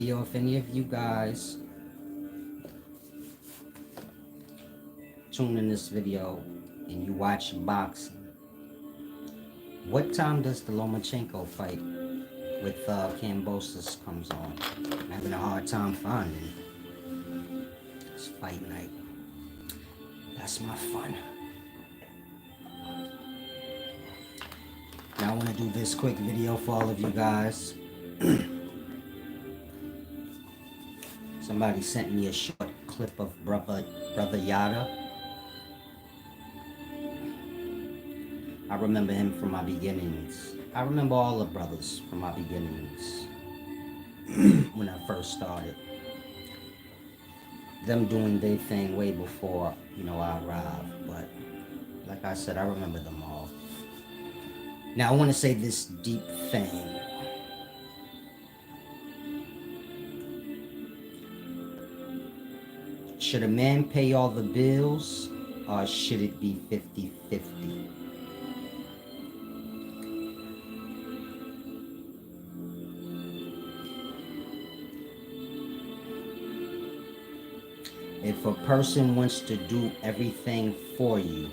Yo, if any of you guys tune in this video and you watch boxing, what time does the Lomachenko fight with Kambosos comes on? I'm having a hard time finding. It's fight night. That's my fun. Now I want to do this quick video for all of you guys. Somebody sent me a short clip of brother Yada. I remember him from my beginnings. I remember all the brothers from my beginnings when I first started. Them doing their thing way before, I arrived. But like I said, I remember them all. Now I want to say this deep thing. Should a man pay all the bills or should it be 50-50? If a person wants to do everything for you,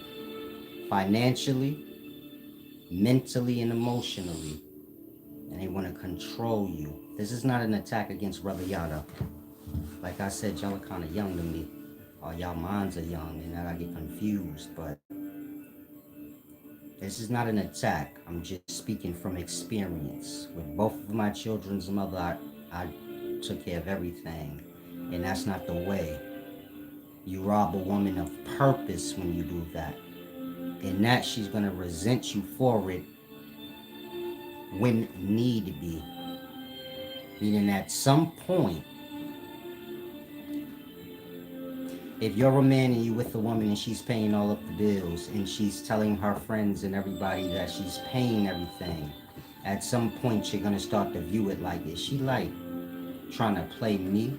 financially, mentally, and emotionally, and they want to control you, this is not an attack against Brother Yada. Like I said, y'all are kind of young to me, or y'all minds are young, and I get confused, but this is not an attack. I'm just speaking from experience. With both of my children's mother, I took care of everything, and that's not the way. You rob a woman of purpose when you do that. And that she's going to resent you for it when need be. Meaning at some point, if you're a man and you with a woman and she's paying all of the bills and she's telling her friends and everybody that she's paying everything, at some point you're going to start to view it like, is she like trying to play me?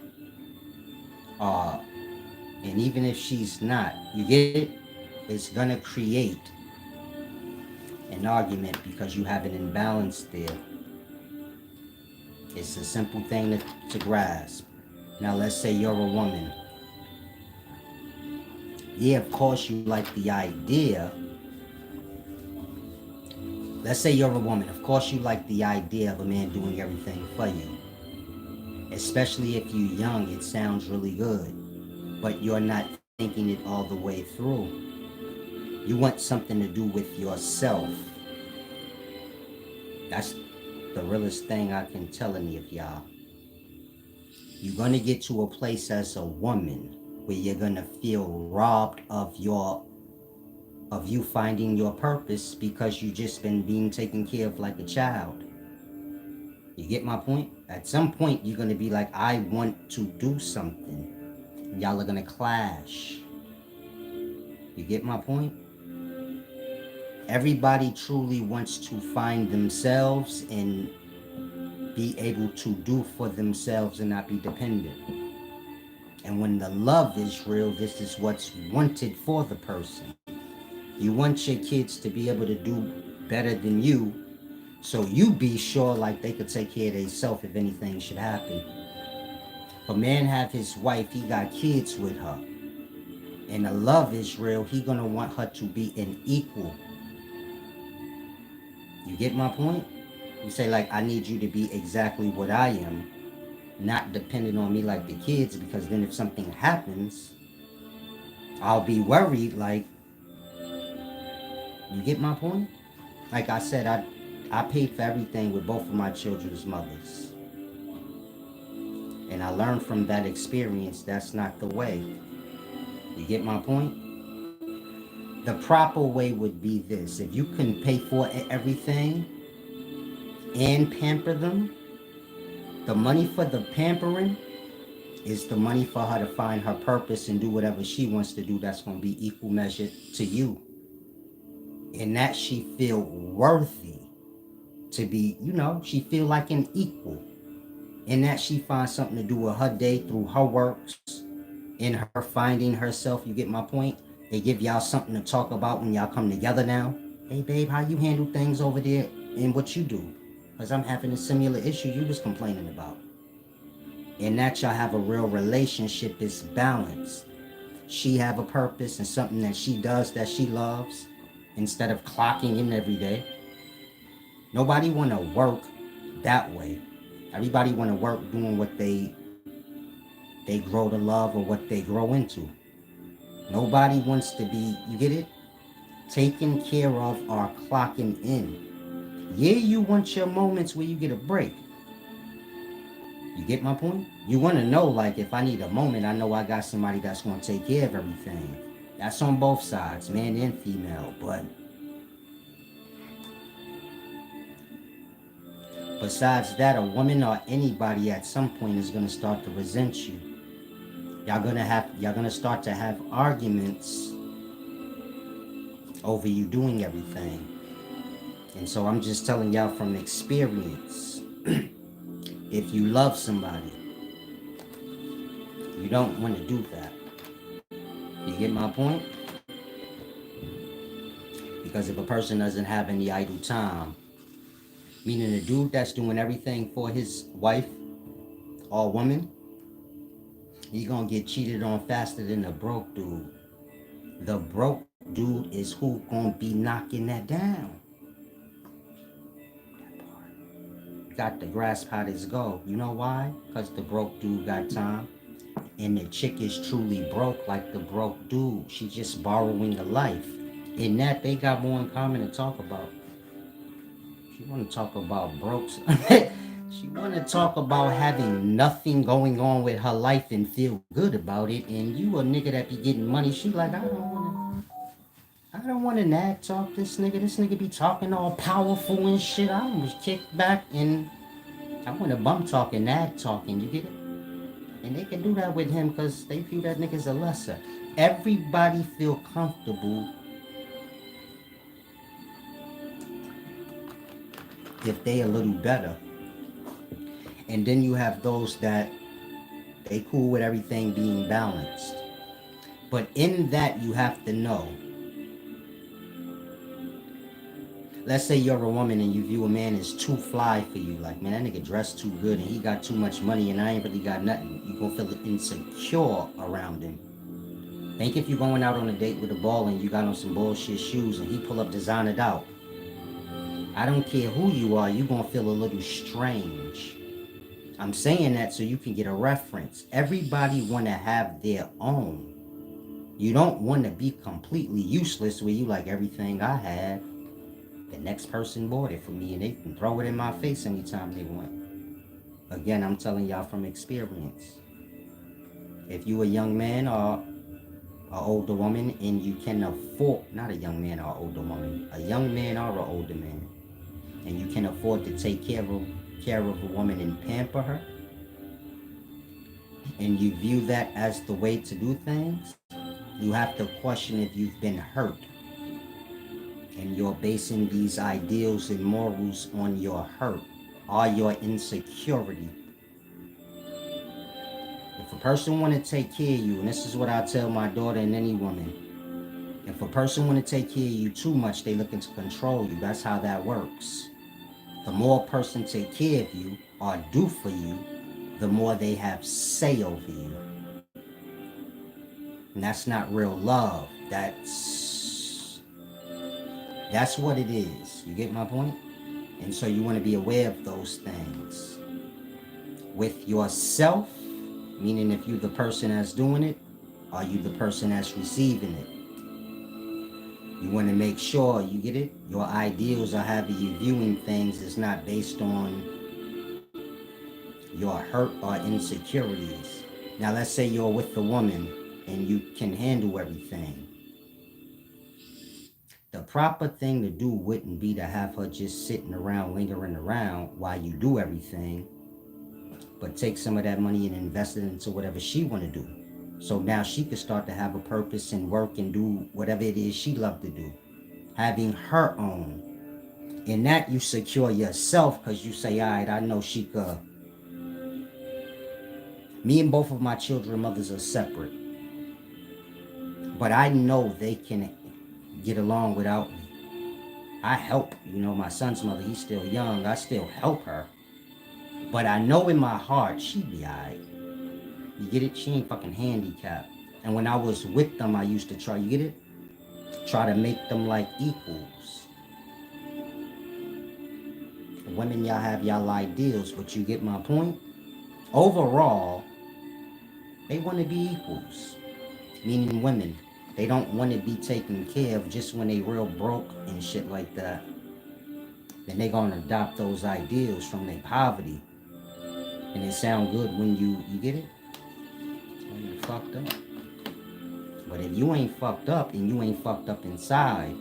And even if she's not, you get it? It's gonna create an argument because you have an imbalance there. It's a simple thing to grasp. Now let's say you're a woman. Yeah, of course you like the idea. Let's say you're a woman. Of course you like the idea of a man doing everything for you. Especially if you're young, it sounds really good. But you're not thinking it all the way through. You want something to do with yourself. That's the realest thing I can tell any of y'all. You're going to get to a place as a woman where you're going to feel robbed of you finding your purpose because you just been being taken care of like a child. You get my point? At some point, you're going to be like, I want to do something. Y'all are going to clash. You get my point? Everybody truly wants to find themselves and be able to do for themselves and not be dependent. And when the love is real, this is what's wanted for the person. You want your kids to be able to do better than you, so you be sure like they could take care of themselves if anything should happen. If a man have his wife, he got kids with her, and the love is real, he gonna want her to be an equal. You get my point? You say like, I need you to be exactly what I am, not dependent on me like the kids, because then if something happens, I'll be worried. Like, you get my point? Like I said, I paid for everything with both of my children's mothers. And I learned from that experience that's not the way. You get my point? The proper way would be this. If you can pay for everything and pamper them, the money for the pampering is the money for her to find her purpose and do whatever she wants to do that's going to be equal measured to you. And that she feel worthy to be, she feel like an equal. And that she finds something to do with her day through her works, in her finding herself. You get my point? They give y'all something to talk about when y'all come together now. Hey babe, how you handle things over there and what you do? Because I'm having a similar issue you was complaining about. In that y'all have a real relationship, it's balanced. She have a purpose and something that she does that she loves instead of clocking in every day. Nobody want to work that way. Everybody want to work doing what they grow to love or what they grow into. Nobody wants to be, you get it? Taken care of or clocking in. Yeah, you want your moments where you get a break. You get my point? You want to know, like, if I need a moment, I know I got somebody that's going to take care of everything. That's on both sides, man and female. But besides that, a woman or anybody at some point is going to start to resent you. Y'all gonna start to have arguments over you doing everything. And so I'm just telling y'all from experience, if you love somebody, you don't want to do that. You get my point? Because if a person doesn't have any idle time, meaning a dude that's doing everything for his wife or woman, he gonna get cheated on faster than the broke dude. The broke dude is who gonna be knocking that down. Got to grasp how this go. You know why? Because the broke dude got time. And the chick is truly broke like the broke dude. She's just borrowing a life. In that, they got more in common to talk about. She want to talk about broke. She want to talk about having nothing going on with her life and feel good about it. And you a nigga that be getting money. She like, I don't want to nag talk this nigga. This nigga be talking all powerful and shit. I was kicked back and I want to bump talk and nag talking. You get it? And they can do that with him because they feel that nigga's a lesser. Everybody feel comfortable if they a little better. And then you have those that they cool with everything being balanced. But in that you have to know. Let's say you're a woman and you view a man as too fly for you. Like, man, that nigga dressed too good and he got too much money and I ain't really got nothing. You gonna feel insecure around him. Think if you're going out on a date with a ball and you got on some bullshit shoes and he pull up designered out. I don't care who you are, you gonna feel a little strange. I'm saying that so you can get a reference. Everybody wanna have their own. You don't want to be completely useless where you like everything I had. The next person bought it for me and they can throw it in my face anytime they want. Again, I'm telling y'all from experience. If you a young man or an older woman and you can afford, not a young man or older woman, a young man or an older man, and you can afford to take care of a woman and pamper her, and you view that as the way to do things, you have to question if you've been hurt. And you're basing these ideals and morals on your hurt or your insecurity. If a person want to take care of you, and this is what I tell my daughter and any woman, if a person want to take care of you too much, they looking to control you. That's how that works. The more a person take care of you or do for you, the more they have say over you. And that's not real love. That's what it is. You get my point? And so you want to be aware of those things. With yourself, meaning if you're the person that's doing it, or you the person that's receiving it. You want to make sure, you get it? Your ideals or however you viewing things is not based on your hurt or insecurities. Now let's say you're with the woman and you can handle everything. The proper thing to do wouldn't be to have her just sitting around, lingering around while you do everything, but take some of that money and invest it into whatever she want to do. So now she can start to have a purpose and work and do whatever it is she love to do. Having her own. In that you secure yourself because you say, all right, I know she could. Me and both of my children mothers are separate. But I know they can get along without me. I help, my son's mother, he's still young. I still help her. But I know in my heart she be alright. You get it? She ain't fucking handicapped. And when I was with them, I used to try, you get it? Try to make them like equals. Women, y'all have y'all ideals, but you get my point? Overall, they want to be equals. Meaning women. They don't want to be taken care of just when they real broke and shit like that. Then they gonna adopt those ideals from their poverty. And it sound good when you get it? When you fucked up. But if you ain't fucked up and you ain't fucked up inside,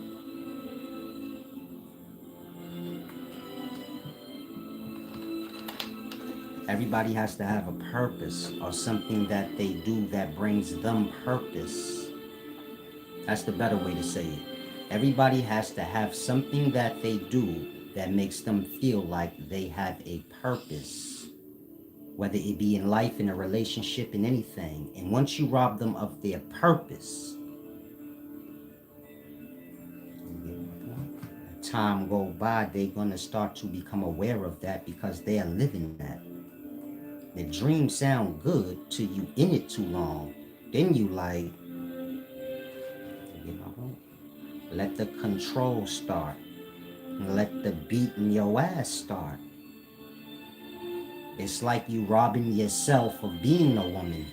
everybody has to have a purpose or something that they do that brings them purpose. That's the better way to say it. Everybody has to have something that they do that makes them feel like they have a purpose, whether it be in life, in a relationship, in anything. And once you rob them of their purpose, time go by, they're going to start to become aware of that because they are living that. The dreams sound good till you in it too long. Then you like, let the control start. Let the beat in your ass start. It's like you robbing yourself of being a woman.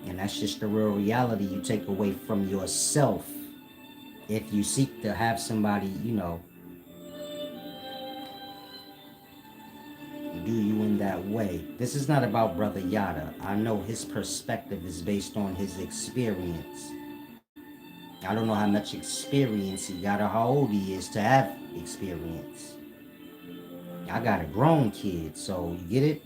And that's just the real reality you take away from yourself if you seek to have somebody, do you in that way. This is not about Brother Yada. I know his perspective is based on his experience. I don't know how much experience he got or how old he is to have experience. I got a grown kid, so you get it?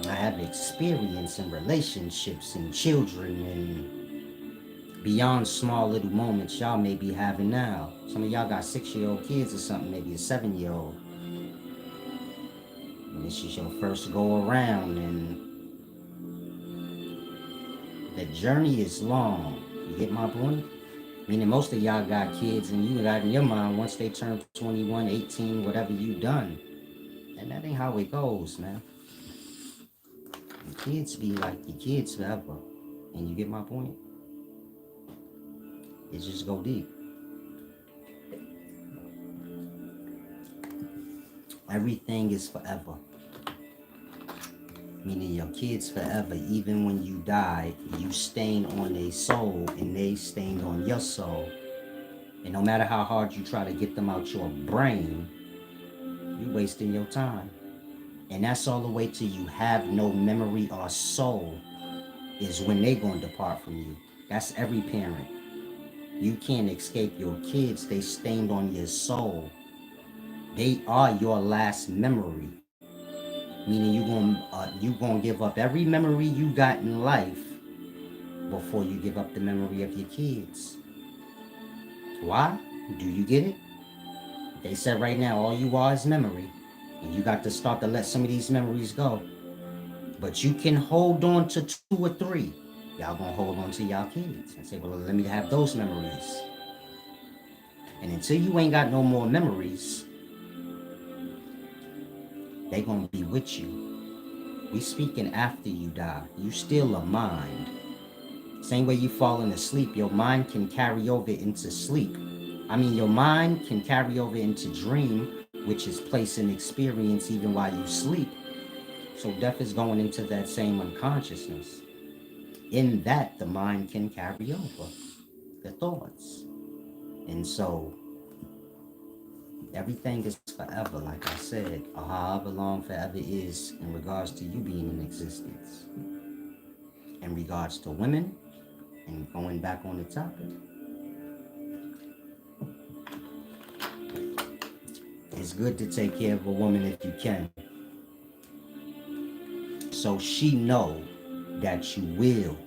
I have experience in relationships and children and beyond small little moments y'all may be having now. Some of y'all got 6-year-old kids or something, maybe a 7-year-old. And this is your first go around, and the journey is long. You get my point? Meaning most of y'all got kids and you got in your mind once they turn 21, 18, whatever you done. And that ain't how it goes, man. Your kids be like your kids forever. And you get my point? It just go deep. Everything is forever. Meaning your kids forever. Even when you die, you stain on their soul and they stained on your soul. And no matter how hard you try to get them out your brain, you wasting your time. And that's all the way till you have no memory or soul is when they gonna depart from you. That's every parent. You can't escape your kids. They stained on your soul. They are your last memory. Meaning you gonna give up every memory you got in life before you give up the memory of your kids. Why? Do you get it? They said right now all you are is memory. And you got to start to let some of these memories go. But you can hold on to 2 or 3. Y'all gonna hold on to y'all kids and say, well, let me have those memories. And until you ain't got no more memories, they gonna be with you. We speaking after you die. You still a mind. Same way you falling asleep, your mind can carry over into sleep. Your mind can carry over into dream, which is place and experience even while you sleep. So death is going into that same unconsciousness. In that, the mind can carry over the thoughts. And so everything is forever, like I said, or however long forever is in regards to you being in existence. In regards to women, and going back on the topic, it's good to take care of a woman if you can. So she know that you will.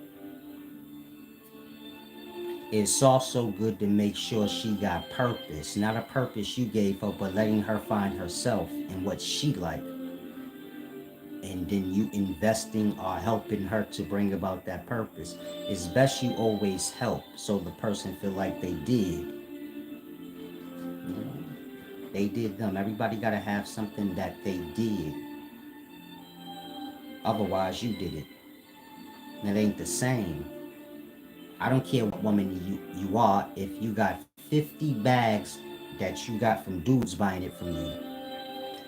It's also good to make sure she got purpose. Not a purpose you gave her, but letting her find herself and what she like. And then you investing or helping her to bring about that purpose. It's best you always help so the person feel like they did. They did them. Everybody got to have something that they did. Otherwise, you did it. And it ain't the same. I don't care what woman you are. If you got 50 bags that you got from dudes buying it from you,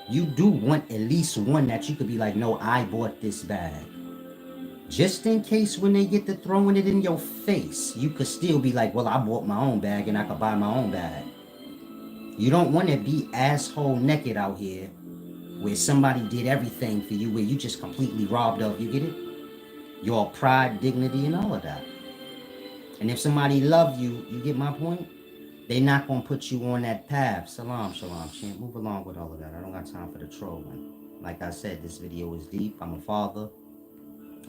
you do want at least one that you could be like, no, I bought this bag. Just in case when they get to throwing it in your face, you could still be like, well, I bought my own bag and I could buy my own bag. You don't want to be asshole naked out here where somebody did everything for you, where you just completely robbed of, you get it? Your pride, dignity, and all of that. And if somebody love you, you get my point? They not going to put you on that path. Salam, shalom, champ. Move along with all of that. I don't got time for the trolling. Like I said, this video is deep. I'm a father.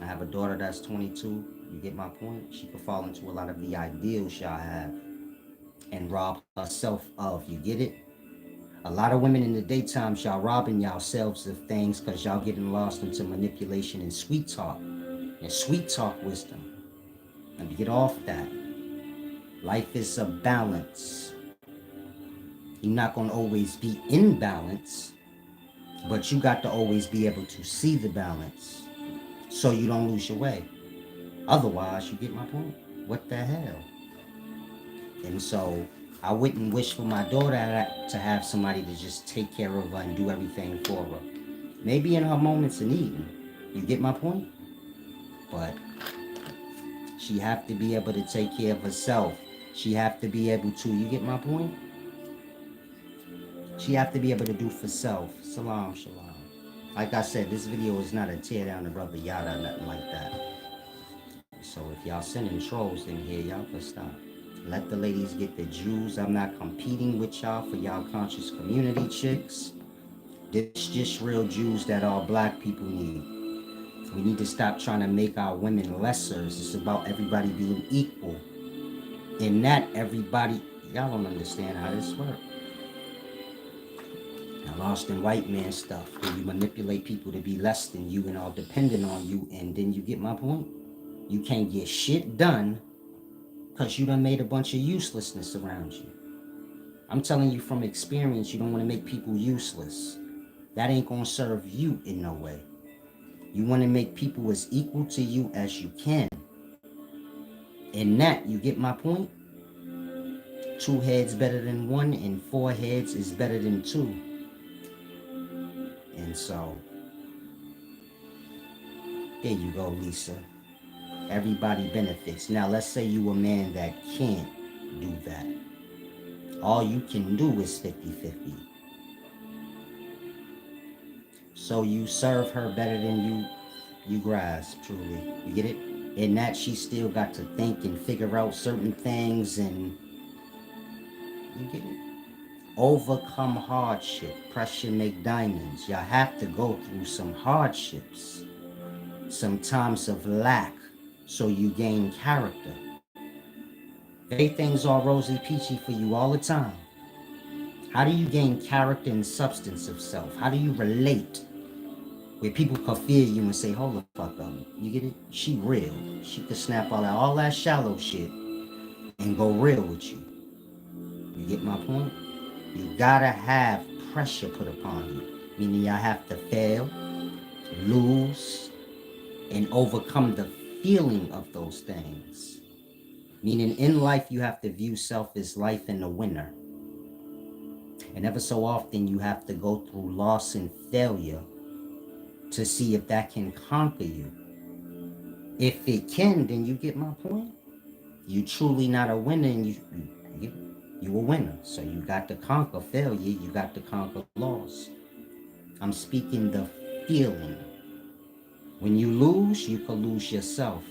I have a daughter that's 22. You get my point? She could fall into a lot of the ideals y'all have and rob herself of. You get it? A lot of women in the daytime, y'all robbing yourselves of things because y'all getting lost into manipulation and sweet talk. And sweet talk wisdom. Let me get off that. Life is a balance. You're not going to always be in balance, but you got to always be able to see the balance so you don't lose your way. Otherwise, you get my point? What the hell? And so I wouldn't wish for my daughter to have somebody to just take care of her and do everything for her. Maybe in her moments of need. You get my point? But she have to be able to take care of herself. She have to be able to, you get my point? She have to be able to do for self. Salam, shalom. Like I said, this video is not a tear down the brother Yada or nothing like that. So if y'all sending trolls in here, y'all can stop. Let the ladies get the Jews. I'm not competing with y'all for y'all conscious community chicks. This just real Jews that all black people need. We need to stop trying to make our women lessers. It's about everybody being equal. In that, everybody, y'all don't understand how this works. Now, lost in white man stuff, where you manipulate people to be less than you and all dependent on you, and then you get my point? You can't get shit done because you done made a bunch of uselessness around you. I'm telling you from experience, you don't want to make people useless. That ain't going to serve you in no way. You want to make people as equal to you as you can. In that, you get my point? 2 heads better than 1, and 4 heads is better than 2. And so, there you go, Lisa. Everybody benefits. Now, let's say you a man that can't do that. All you can do is 50-50. So you serve her better than you grasp, truly. You get it? In that, she still got to think and figure out certain things, and you get it? Overcome hardship. Pressure make diamonds. Y'all have to go through some hardships, some times of lack, so you gain character. Everything's all rosy peachy for you all the time. How do you gain character and substance of self? How do you relate where people can feel you and say, hold the fuck up? You get it? She real. She could snap all that shallow shit and go real with you. You get my point? You gotta have pressure put upon you. Meaning y'all have to fail, lose, and overcome the feeling of those things. Meaning in life, you have to view self as life in the winner. And ever so often, you have to go through loss and failure to see if that can conquer you. If it can, then you get my point. You truly not a winner, and you a winner. So you got to conquer failure. You got to conquer loss. I'm speaking the feeling. When you lose, you can lose yourself.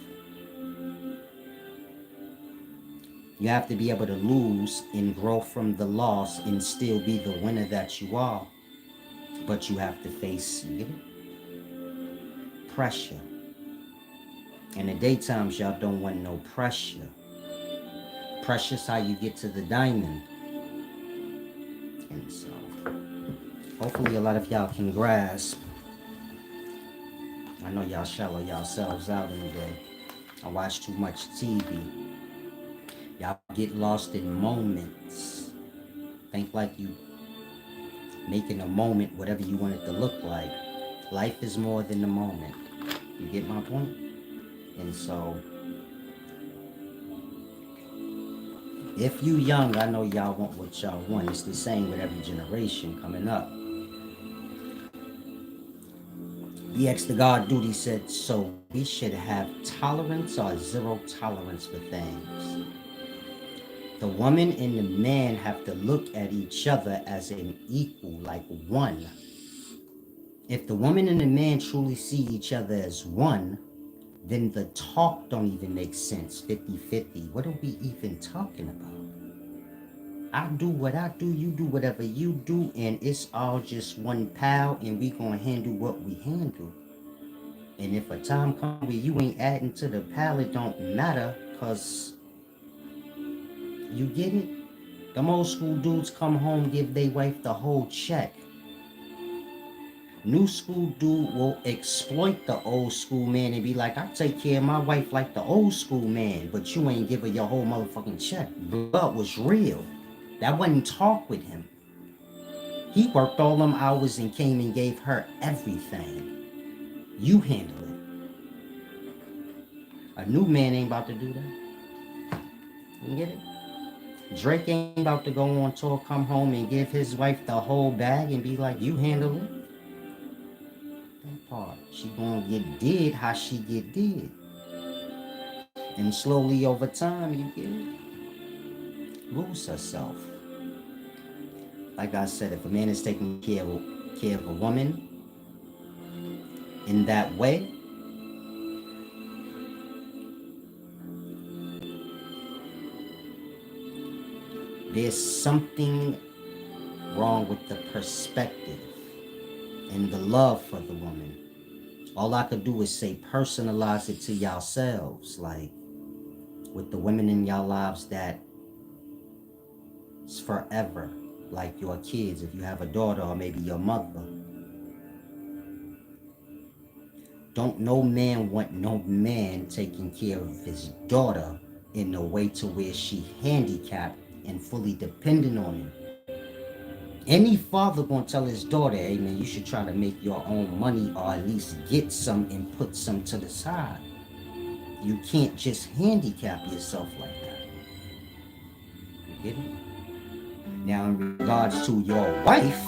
You have to be able to lose and grow from the loss and still be the winner that you are. But you have to face, you get it? Pressure. In the daytime, y'all don't want no pressure. Pressure's how you get to the diamond. And so, hopefully a lot of y'all can grasp. I know y'all shallow yourselves out in the day. I watch too much TV. Y'all get lost in moments. Think like you making a moment whatever you want it to look like. Life is more than the moment. You get my point? And so, if you young, I know y'all want what y'all want. It's the same with every generation coming up. He asked the God duty said, so we should have tolerance or zero tolerance for things. The woman and the man have to look at each other as an equal, like one. If the woman and the man truly see each other as one, then the talk don't even make sense, 50-50. What are we even talking about? I do what I do, you do whatever you do, and it's all just one pal, and we gonna handle what we handle. And if a time comes where you ain't adding to the pal, it don't matter, cause you get it? Them old school dudes come home, give their wife the whole check. New school dude will exploit the old school man and be like, I take care of my wife like the old school man, but you ain't give her your whole motherfucking check. Blood was real. That wasn't talk with him. He worked all them hours and came and gave her everything. You handle it. A new man ain't about to do that. You get it? Drake ain't about to go on tour, come home and give his wife the whole bag and be like, you handle it. That part. She gonna get did how she get did. And slowly over time, you get it? Lose herself. Like I said, if a man is taking care of a woman in that way, there's something wrong with the perspective and the love for the woman. All I could do is say personalize it to yourselves, like with the women in your lives that it's forever, like your kids, if you have a daughter or maybe your mother. Don't no man want no man taking care of his daughter in a way to where she handicapped and fully dependent on him. Any father gonna tell his daughter, hey man, you should try to make your own money or at least get some and put some to the side. You can't just handicap yourself like that. You get it? Now in regards to your wife,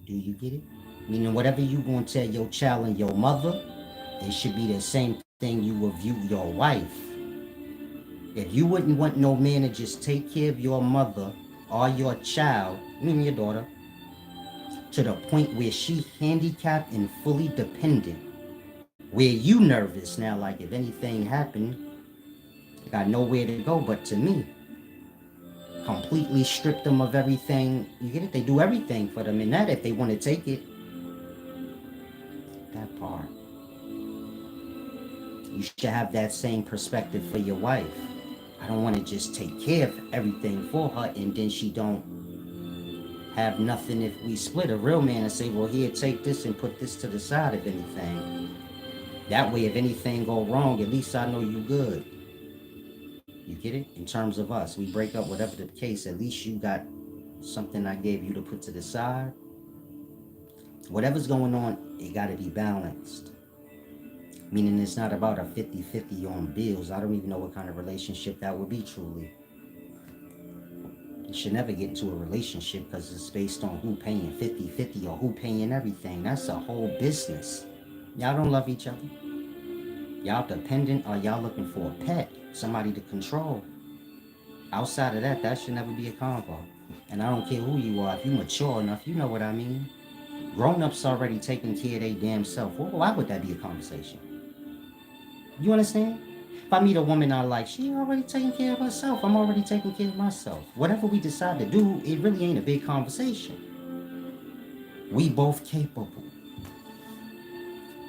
do you get it? Meaning whatever you gonna tell your child and your mother, it should be the same thing you will view your wife. If you wouldn't want no man to just take care of your mother or your child, meaning your daughter, to the point where she handicapped and fully dependent, where you nervous now, like if anything happened, I got nowhere to go but to me. Completely strip them of everything. You get it? They do everything for them, and that if they want to take it. That part. You should have that same perspective for your wife. I don't want to just take care of everything for her and then she don't have nothing if we split. A real man and say, well, here, take this and put this to the side if anything. That way, if anything go wrong, at least I know you good. You get it? In terms of us, we break up, whatever the case, at least you got something I gave you to put to the side. Whatever's going on, it got to be balanced. Meaning it's not about a 50-50 on bills. I don't even know what kind of relationship that would be truly. You should never get into a relationship because it's based on who paying 50-50 or who paying everything. That's a whole business. Y'all don't love each other. Y'all dependent or y'all looking for a pet, somebody to control. Outside of that, that should never be a convo. And I don't care who you are. If you mature enough, you know what I mean. Grown-ups already taking care of their damn self. Well, why would that be a conversation? You understand? If I meet a woman I like, she already taking care of herself. I'm already taking care of myself. Whatever we decide to do, it really ain't a big conversation. We both capable.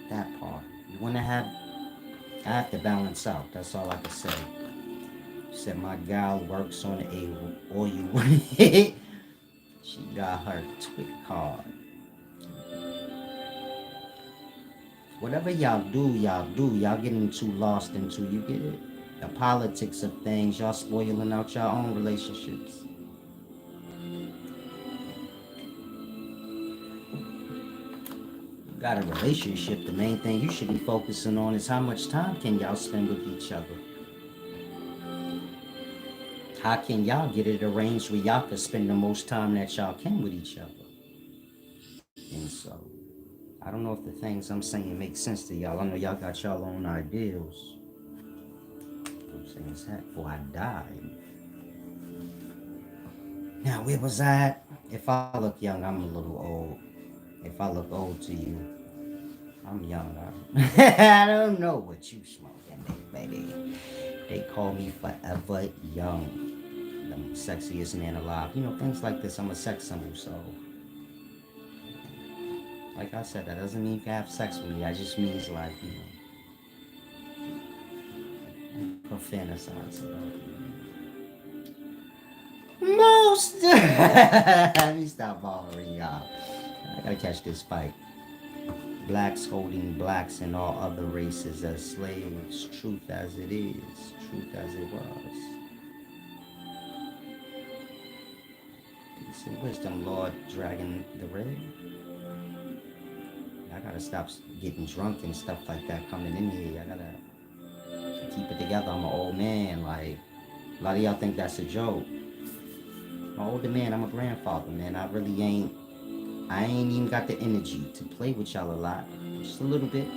That part. You want to have, I have to balance out. That's all I can say. Said my gal works on a oil. She got her twit card. Whatever y'all do, y'all do. Y'all getting too lost into, you get it? The politics of things, y'all spoiling out your own relationships. got a relationship, the main thing you should be focusing on is how much time can y'all spend with each other. How can y'all get it arranged where y'all can spend the most time that y'all can with each other? And so, I don't know if the things I'm saying make sense to y'all. I know y'all got y'all own ideals. I'm saying it's that before I die. Now, where was I at? If I look young, I'm a little old. If I look old to you, I'm young. I don't know what you smoking, baby. They call me forever young. The sexiest man alive. You know, things like this. I'm a sex symbol, so like I said, that doesn't mean you can have sex with me. That just means like, for fantasize about most. Let me stop bothering y'all. I gotta catch this fight. Blacks holding blacks and all other races as slaves. Truth as it is. Truth as it was. Peace and wisdom, Lord Dragon the Red. I gotta stop getting drunk and stuff like that coming in here. I gotta keep it together. I'm an old man. Like, a lot of y'all think that's a joke. I'm an older man. I'm a grandfather, man. I ain't even got the energy to play with y'all a lot. Just a little bit.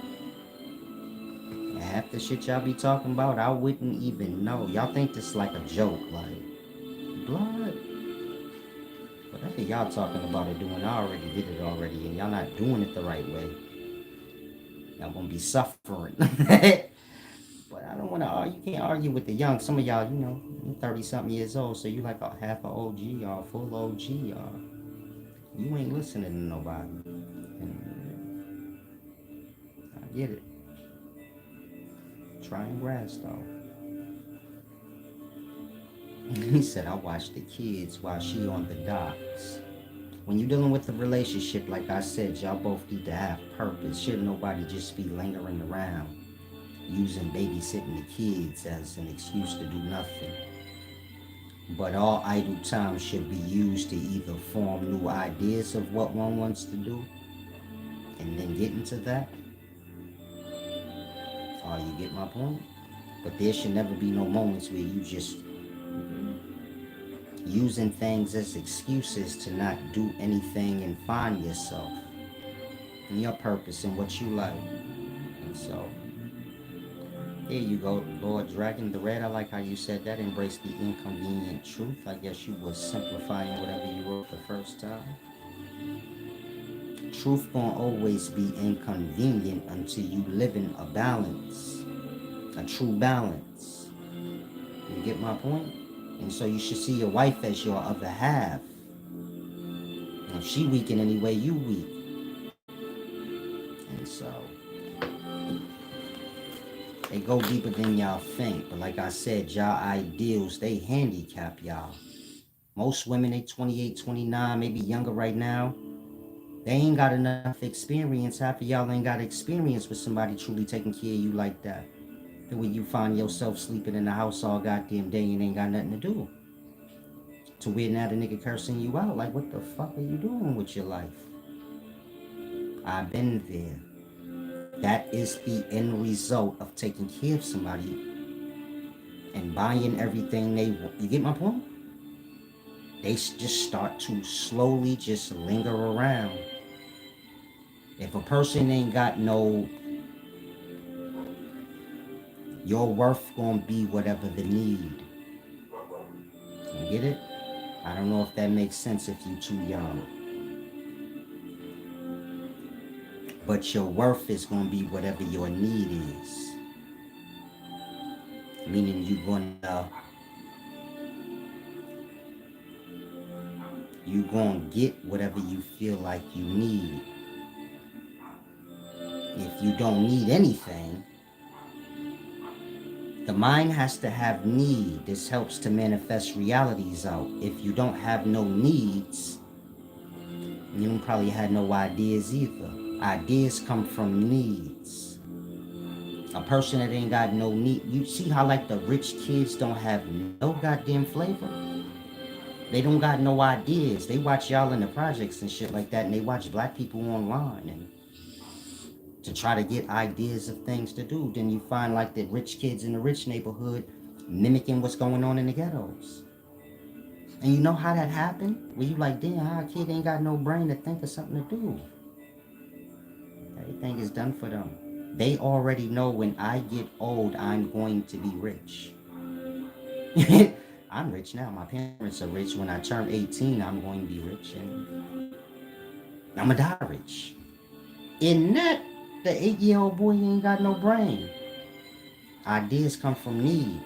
And half the shit y'all be talking about, I wouldn't even know. Y'all think this like a joke. Like, blood. Whatever y'all talking about or doing, I already did it already. And y'all not doing it the right way. Y'all gonna be suffering. But I don't want to argue. You can't argue with the young. Some of y'all, 30 something years old, so you like a half a OG or full OG or you ain't listening to nobody. And I get it. Try and grasp though. He said, I watch the kids while she on the docks. When you're dealing with a relationship, like I said, y'all both need to have purpose. Should nobody just be lingering around using babysitting the kids as an excuse to do nothing. But all idle time should be used to either form new ideas of what one wants to do and then get into that. Or you get my point? But there should never be no moments where you just using things as excuses to not do anything and find yourself and your purpose and what you like. And so, there you go, Lord Dragon the Red. I like how you said that. Embrace the inconvenient truth. I guess you was simplifying whatever you wrote the first time. Truth gonna always be inconvenient until you live in a balance, a true balance. You get my point? And so you should see your wife as your other half. And if she weak in any way, you weak. And so they go deeper than y'all think. But like I said, y'all ideals, they handicap y'all. Most women, they 28, 29, maybe younger right now. They ain't got enough experience. Half of y'all ain't got experience with somebody truly taking care of you like that. The way you find yourself sleeping in the house all goddamn day and ain't got nothing to do. To where now the nigga cursing you out. Like, what the fuck are you doing with your life? I've been there. That is the end result of taking care of somebody and buying everything they want. You get my point? They just start to slowly just linger around. If a person ain't got no, your worth gonna be whatever the need. You get it? I don't know if that makes sense if you too young. But your worth is gonna be whatever your need is. Meaning you gonna get whatever you feel like you need. If you don't need anything, the mind has to have need. This helps to manifest realities out. If you don't have no needs, you don't probably have no ideas either. Ideas come from needs. A person that ain't got no need, you see how like the rich kids don't have no goddamn flavor? They don't got no ideas. They watch y'all in the projects and shit like that, and they watch black people online, and to try to get ideas of things to do. Then you find like the rich kids in the rich neighborhood mimicking what's going on in the ghettos. And you know how that happened? Where you like, damn, how a kid ain't got no brain to think of something to do. Everything is done for them. They already know when I get old, I'm going to be rich. I'm rich now. My parents are rich. When I turn 18, I'm going to be rich. And I'm going to die rich. In that, the 8-year-old boy ain't got no brain. Ideas come from need.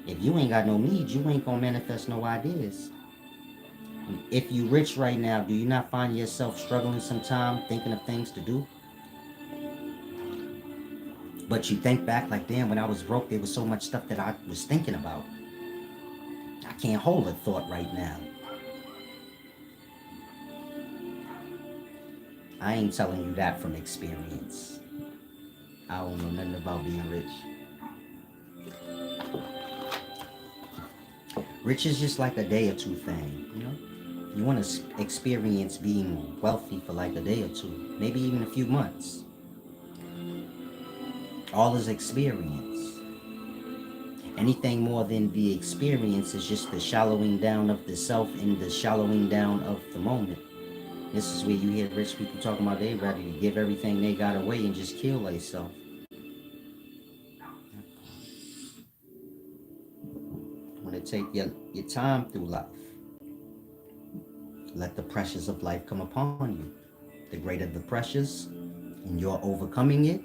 If you ain't got no needs, you ain't going to manifest no ideas. If you rich right now, do you not find yourself struggling sometime thinking of things to do? But you think back like, damn, when I was broke, there was so much stuff that I was thinking about. I can't hold a thought right now. I ain't telling you that from experience. I don't know nothing about being rich. Rich is just like a day or two thing, you know? You want to experience being wealthy for like a day or two, maybe even a few months. All is experience. Anything more than the experience is just the shallowing down of the self and the shallowing down of the moment. This is where you hear rich people talking about they ready to give everything they got away and just kill themselves. Want to take your time through life. Let the pressures of life come upon you. The greater the pressures, and you're overcoming it,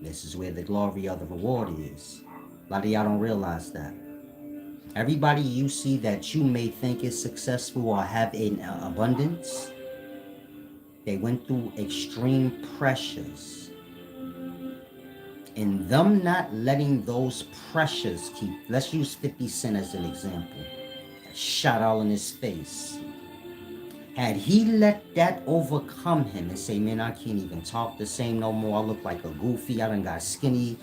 this is where the glory of the reward is. A lot of y'all don't realize that. Everybody you see that you may think is successful or have an abundance, they went through extreme pressures. And them not letting those pressures keep, let's use 50 Cent as an example. Shot all in his face. Had he let that overcome him and say, man, I can't even talk the same no more. I look like a goofy. I done got skinny.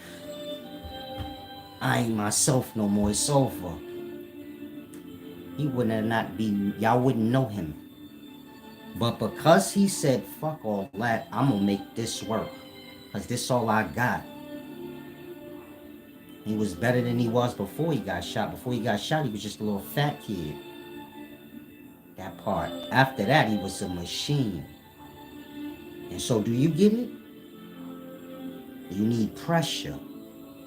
I ain't myself no more. It's over. He wouldn't not be, y'all wouldn't know him. But because he said, fuck all that, I'm going to make this work. Because this all I got. He was better than he was before he got shot. Before he got shot, he was just a little fat kid. That part. After that, he was a machine. And so do you get it? You need pressure.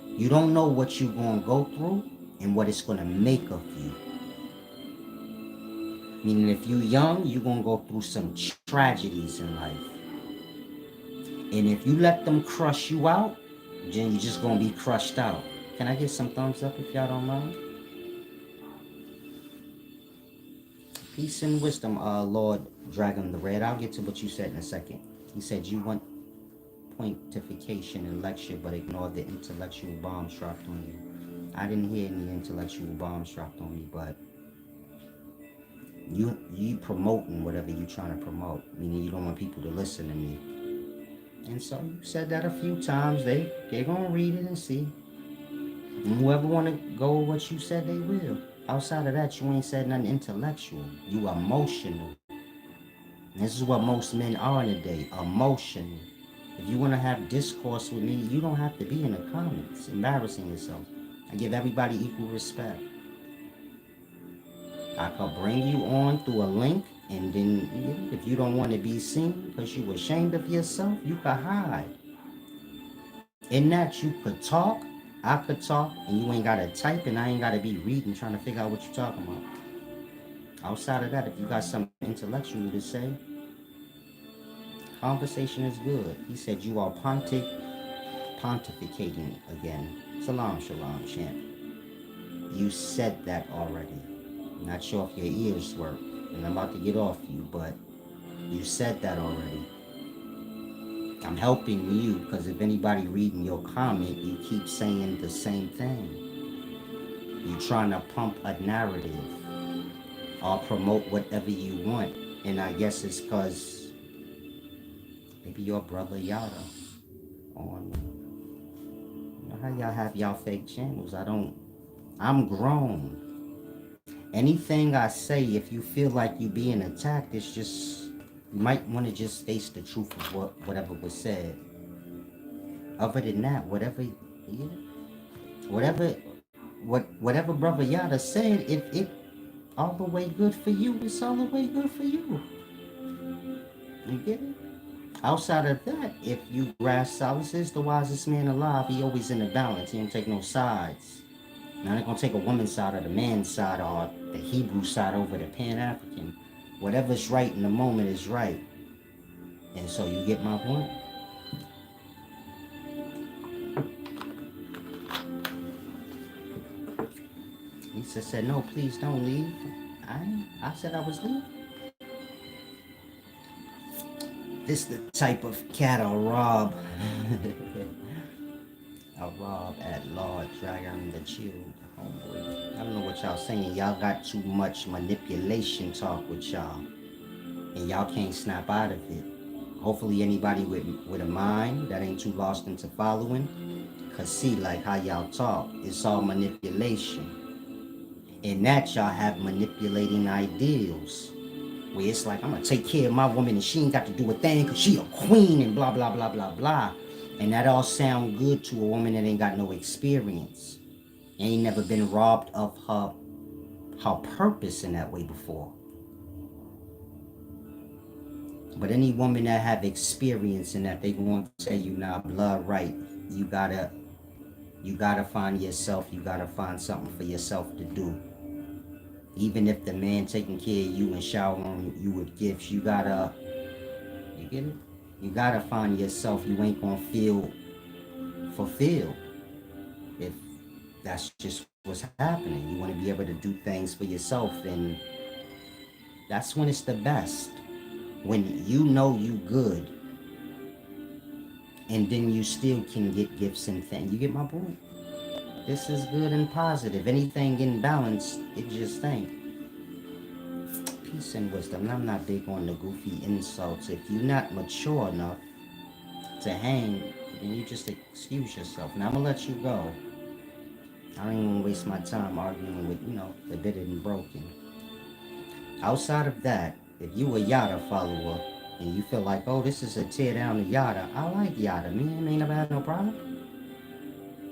You don't know what you're going to go through and what it's going to make of you. Meaning if you're young, you're going to go through some tragedies in life. And if you let them crush you out, then you're just going to be crushed out. Can I get some thumbs up if y'all don't mind? Peace and wisdom, Lord Dragon the Red. I'll get to what you said in a second. You said you want pointification and lecture, but ignore the intellectual bombs dropped on you. I didn't hear any intellectual bombs dropped on me, but you promoting whatever you trying to promote, meaning you don't want people to listen to me. And so you said that a few times. They're gonna read it and see. And whoever want to go with what you said, they will. Outside of that, you ain't said nothing intellectual. You emotional. And this is what most men are today, emotional. If you want to have discourse with me, you don't have to be in the comments embarrassing yourself. I give everybody equal respect. I could bring you on through a link, and then if you don't want to be seen because you ashamed of yourself, you could hide. In that, you could talk, I could talk, and you ain't got to type, and I ain't got to be reading, trying to figure out what you're talking about. Outside of that, if you got something intellectual to say, conversation is good. He said you are pontificating again. Salam, shalom, champ. You said that already. I'm not sure if your ears work, and I'm about to get off you, but you said that already. I'm helping you because if anybody reading your comment, you keep saying the same thing. You're trying to pump a narrative or promote whatever you want. And I guess it's because maybe your brother Yada on, you know how y'all have y'all fake channels. I'm grown. Anything I say, if you feel like you're being attacked, it's just, you might want to just face the truth of whatever was said. Other than that, yeah, whatever, whatever Brother Yada said, if it all the way good for you, it's all the way good for you. You get it? Outside of that, if you grasp Solace is the wisest man alive, he always in the balance. He don't take no sides. Now they're gonna take a woman's side or the man's side or the Hebrew side over the Pan African. Whatever's right in the moment is right. And so you get my point? Lisa said, no, please don't leave. I said I was leaving. This the type of cat I'll rob. I'll rob at large, dragon the chill, homeboy. I don't know what y'all saying. Y'all got too much manipulation talk with y'all. And y'all can't snap out of it. Hopefully anybody with a mind that ain't too lost into following, cause see like how y'all talk, it's all manipulation. And that y'all have manipulating ideals. Where it's like, I'm gonna take care of my woman and she ain't got to do a thing cause she a queen and blah, blah, blah, blah, blah. And that all sound good to a woman that ain't got no experience. Ain't never been robbed of her purpose in that way before. But any woman that have experience in that, they gonna tell you, nah, blood right. You gotta find yourself. You gotta find something for yourself to do. Even if the man taking care of you and showering you with gifts, you get it? You gotta find yourself. You ain't gonna feel fulfilled if that's just what's happening. You wanna be able to do things for yourself, and that's when it's the best. When you know you good, and then you still can get gifts and things. You get my point? This is good and positive. Anything in balance, it just ain't. Peace and wisdom. And I'm not big on the goofy insults. If you're not mature enough to hang, then you just excuse yourself. Now I'm gonna let you go. I don't even waste my time arguing with, the bitter and broken. Outside of that, if you a Yada follower and you feel like, oh, this is a tear down to Yada, I like Yada. Man, ain't never had no problem.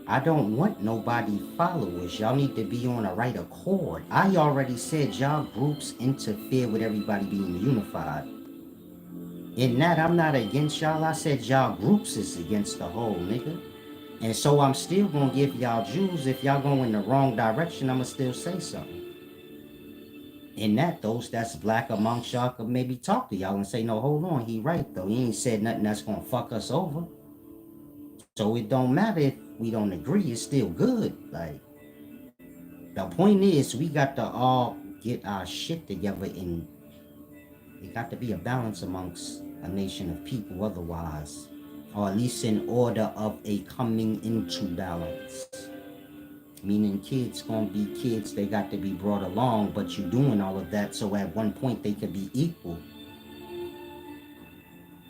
I don't want nobody followers. Y'all need to be on the right accord. I already said y'all groups interfere with everybody being unified. In that, I'm not against y'all. I said y'all groups is against the whole, nigga. And so I'm still gonna give y'all Jews. If y'all go in the wrong direction, I'ma still say something. In that, those that's black amongst y'all could maybe talk to y'all and say, no, hold on, he right though. He ain't said nothing that's gonna fuck us over. So it don't matter if we don't agree, it's still good. Like, the point is, we got to all get our shit together, and it got to be a balance amongst a nation of people otherwise, or at least in order of a coming into balance. Meaning kids gonna be kids, they got to be brought along, but you doing all of that so at one point they could be equal.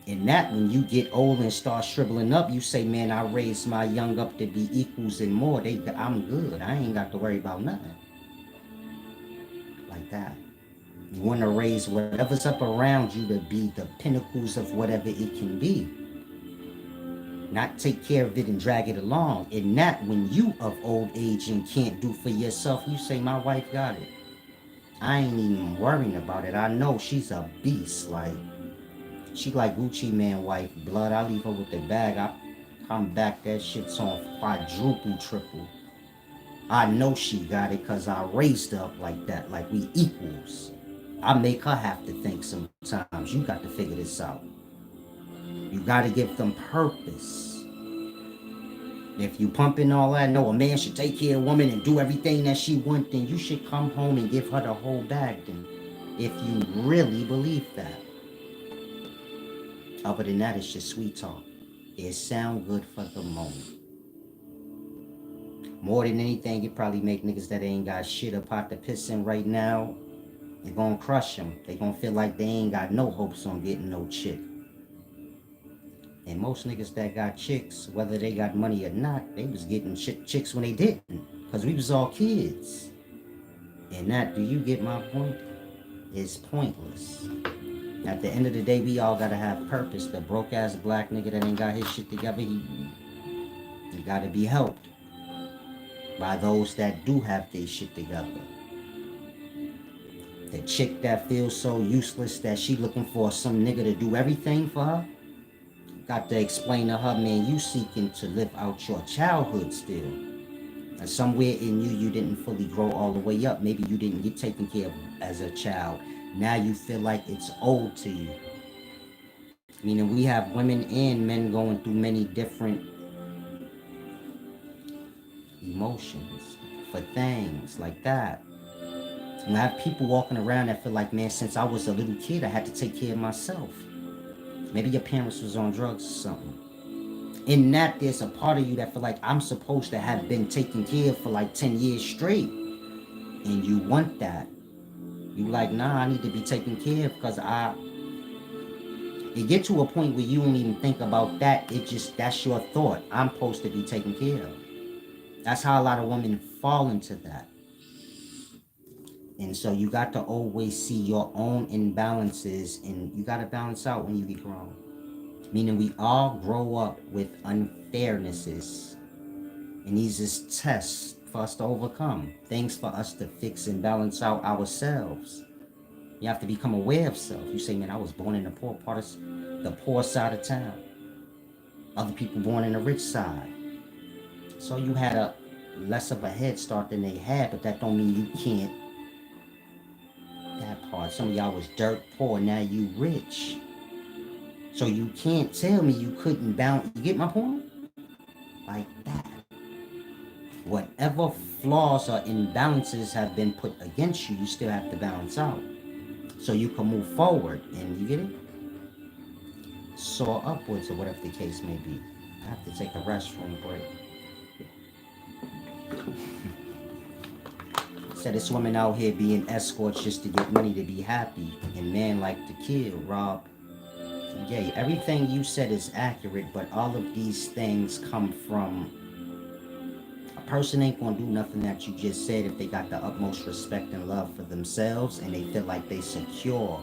And that when you get old and start shriveling up, you say, man, I raised my young up to be equals and more. I'm good. I ain't got to worry about nothing. Like that. You want to raise whatever's up around you to be the pinnacles of whatever it can be. Not take care of it and drag it along. And that when you of old age and can't do for yourself, you say, my wife got it. I ain't even worrying about it. I know she's a beast. Like, she like Gucci Man wife. Blood, I leave her with the bag. I come back, that shit's on quadruple, triple. I know she got it because I raised her up like that, like we equals. I make her have to think sometimes. You got to figure this out. You got to give them purpose. If you pumping all that, no, a man should take care of a woman and do everything that she wants, then you should come home and give her the whole bag then. If you really believe that. Other than that, it's just sweet talk. It sound good for the moment. More than anything, it probably make niggas that ain't got shit up out the pissing right now. It gonna crush them. They gonna feel like they ain't got no hopes on getting no chick. And most niggas that got chicks, whether they got money or not, they was getting chicks when they didn't. Because we was all kids. And that, do you get my point? It's pointless. At the end of the day, we all gotta have purpose. The broke ass black nigga that ain't got his shit together, You gotta be helped by those that do have their shit together. The chick that feels so useless that she looking for some nigga to do everything for her, got to explain to her, man, you seeking to live out your childhood still. And somewhere in you, you didn't fully grow all the way up. Maybe you didn't get taken care of as a child. Now you feel like it's owed to you. Meaning we have women and men going through many different emotions for things like that. And I have people walking around that feel like, man, since I was a little kid, I had to take care of myself. Maybe your parents was on drugs or something. In that, there's a part of you that feel like I'm supposed to have been taken care of for like 10 years straight. And you want that. You like, nah, I need to be taken care of because it get to a point where you don't even think about that. It just, that's your thought. I'm supposed to be taken care of. That's how a lot of women fall into that. And so you got to always see your own imbalances, and you got to balance out when you get grown. Meaning we all grow up with unfairnesses, and these is tests for us to overcome, things for us to fix and balance out ourselves. You have to become aware of self. You say, man, I was born in the poor part of the poor side of town. Other people born in the rich side. So you had a less of a head start than they had, but that don't mean you can't. That part. Some of y'all was dirt poor, now you rich. So you can't tell me you couldn't balance. You get my point? Like that. Whatever flaws or imbalances have been put against you, you still have to balance out. So you can move forward, and you get it? Soar upwards, or whatever the case may be. I have to take a restroom break. Said this woman out here being escorts just to get money to be happy, and man like to kill, rob. Yeah, everything you said is accurate, but all of these things come from a person ain't gonna do nothing that you just said if they got the utmost respect and love for themselves and they feel like they secure.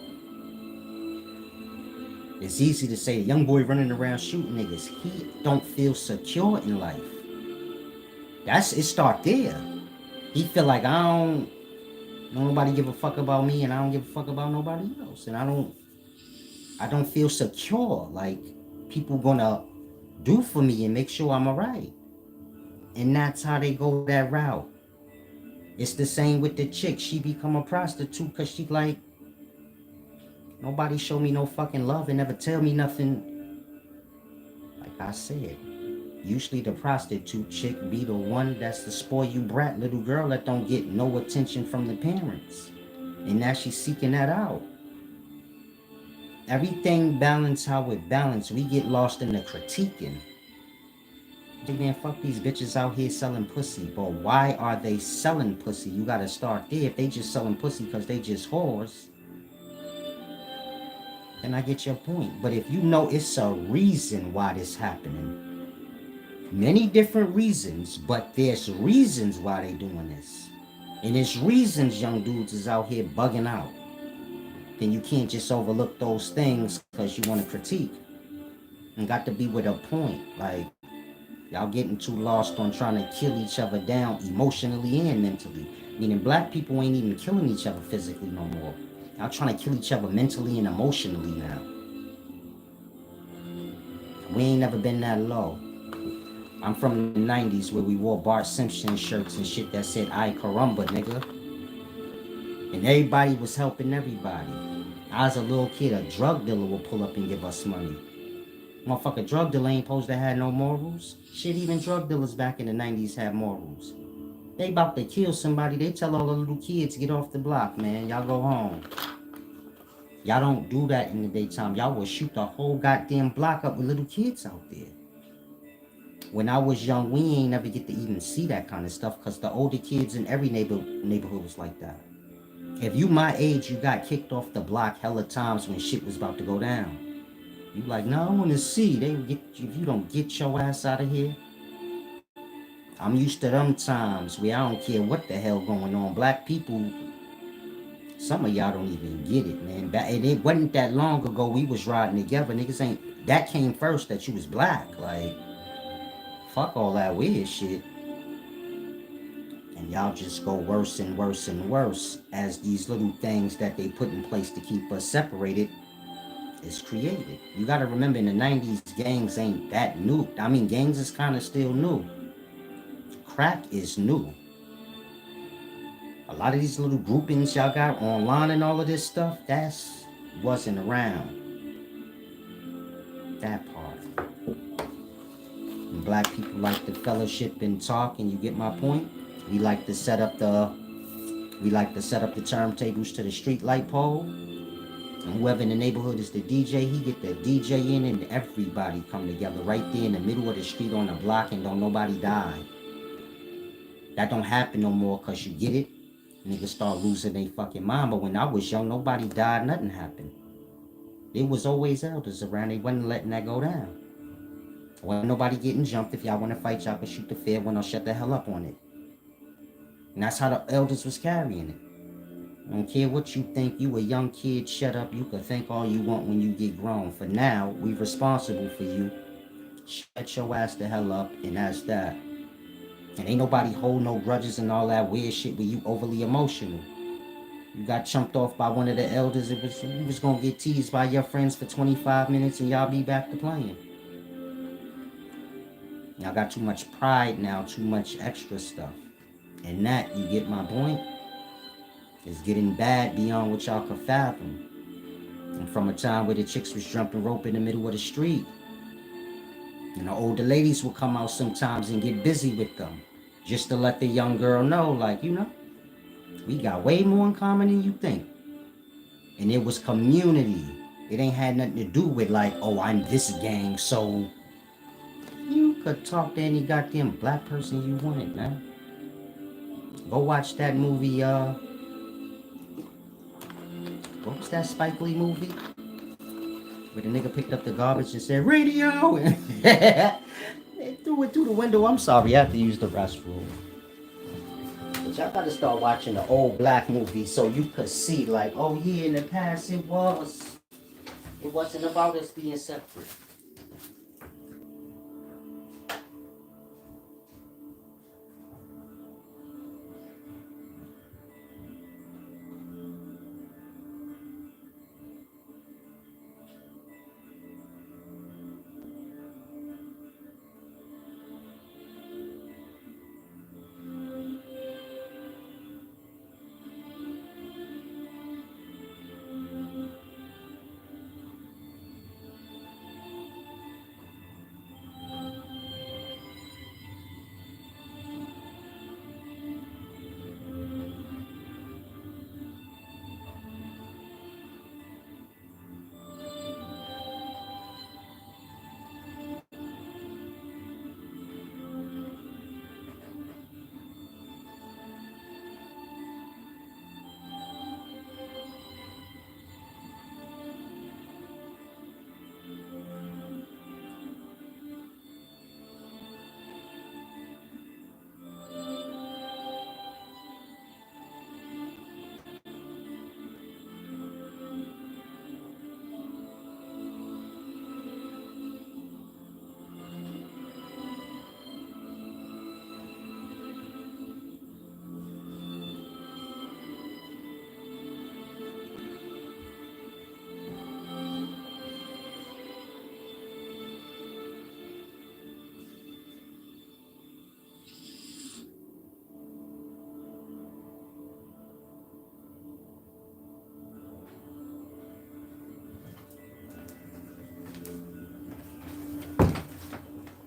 It's easy to say a young boy running around shooting niggas. He don't feel secure in life. It start there. He feel like nobody give a fuck about me, and I don't give a fuck about nobody else, and I don't feel secure. Like people gonna do for me and make sure I'm alright, and that's how they go that route. It's the same with the chick. She become a prostitute because she like, nobody show me no fucking love and never tell me nothing. Like I said, usually the prostitute chick be the one that's the spoil you brat little girl that don't get no attention from the parents. And now she's seeking that out. Everything balance how it balance. We get lost in the critiquing. Hey man, fuck these bitches out here selling pussy. But why are they selling pussy? You gotta start there. If they just selling pussy because they just whores, then I get your point. But if you know it's a reason why this happening, many different reasons, but there's reasons why they doing this. And it's reasons young dudes is out here bugging out. Then you can't just overlook those things because you want to critique. And got to be with a point. Like, y'all getting too lost on trying to kill each other down emotionally and mentally. Meaning black people ain't even killing each other physically no more. Y'all trying to kill each other mentally and emotionally now. We ain't never been that low. I'm from the 90s where we wore Bart Simpson shirts and shit that said "I caramba, nigga." And everybody was helping everybody. I was a little kid, a drug dealer would pull up and give us money. Motherfucker, drug dealer ain't supposed to have no morals. Shit, even drug dealers back in the 90s had morals. They about to kill somebody, they tell all the little kids, get off the block, man. Y'all go home. Y'all don't do that in the daytime. Y'all will shoot the whole goddamn block up with little kids out there. When I was young, we ain't never get to even see that kind of stuff because the older kids in every neighborhood was like that. If you my age, you got kicked off the block hella times when shit was about to go down. You like, no, I want to see. They get you, if you don't get your ass out of here. I'm used to them times where I don't care what the hell going on. Black people, some of y'all don't even get it, man. And it wasn't that long ago we was riding together. Niggas ain't, that came first that you was black. Like, Fuck all that weird shit. And y'all just go worse and worse and worse as these little things that they put in place to keep us separated is created. You gotta remember in the 90s, gangs ain't that new. I mean, gangs is kind of still new. Crack is new. A lot of these little groupings y'all got online and all of this stuff, that's wasn't around. That part. And black people like to fellowship and talk, and you get my point. We like to set up the turntables to the street light pole. And whoever in the neighborhood is the DJ, he get the DJ in and everybody come together right there in the middle of the street on the block and don't nobody die. That don't happen no more cause you get it. Niggas start losing their fucking mind. But when I was young, nobody died, nothing happened. There was always elders around. They wasn't letting that go down. Wasn't nobody getting jumped. If y'all want to fight, y'all can shoot the fair one or shut the hell up on it. And that's how the elders was carrying it. I don't care what you think. You a young kid, shut up. You can think all you want when you get grown. For now, we responsible for you. Shut your ass the hell up, and that's that. And ain't nobody hold no grudges and all that weird shit where you overly emotional. You got chumped off by one of the elders. You was gonna get teased by your friends for 25 minutes and y'all be back to playing. Y'all got too much pride now, too much extra stuff. And that, you get my point, is getting bad beyond what y'all could fathom. And from a time where the chicks was jumping rope in the middle of the street, and the older ladies would come out sometimes and get busy with them, just to let the young girl know, like, you know, we got way more in common than you think. And it was community. It ain't had nothing to do with like, oh, I'm this gang, so you could talk to any goddamn black person you wanted, man. Go watch that movie, what was that Spike Lee movie? Where the nigga picked up the garbage and said, radio! They threw it through the window. I'm sorry, I have to use the restroom. But y'all gotta start watching the old black movies so you could see, like, oh yeah, in the past it wasn't about us being separate.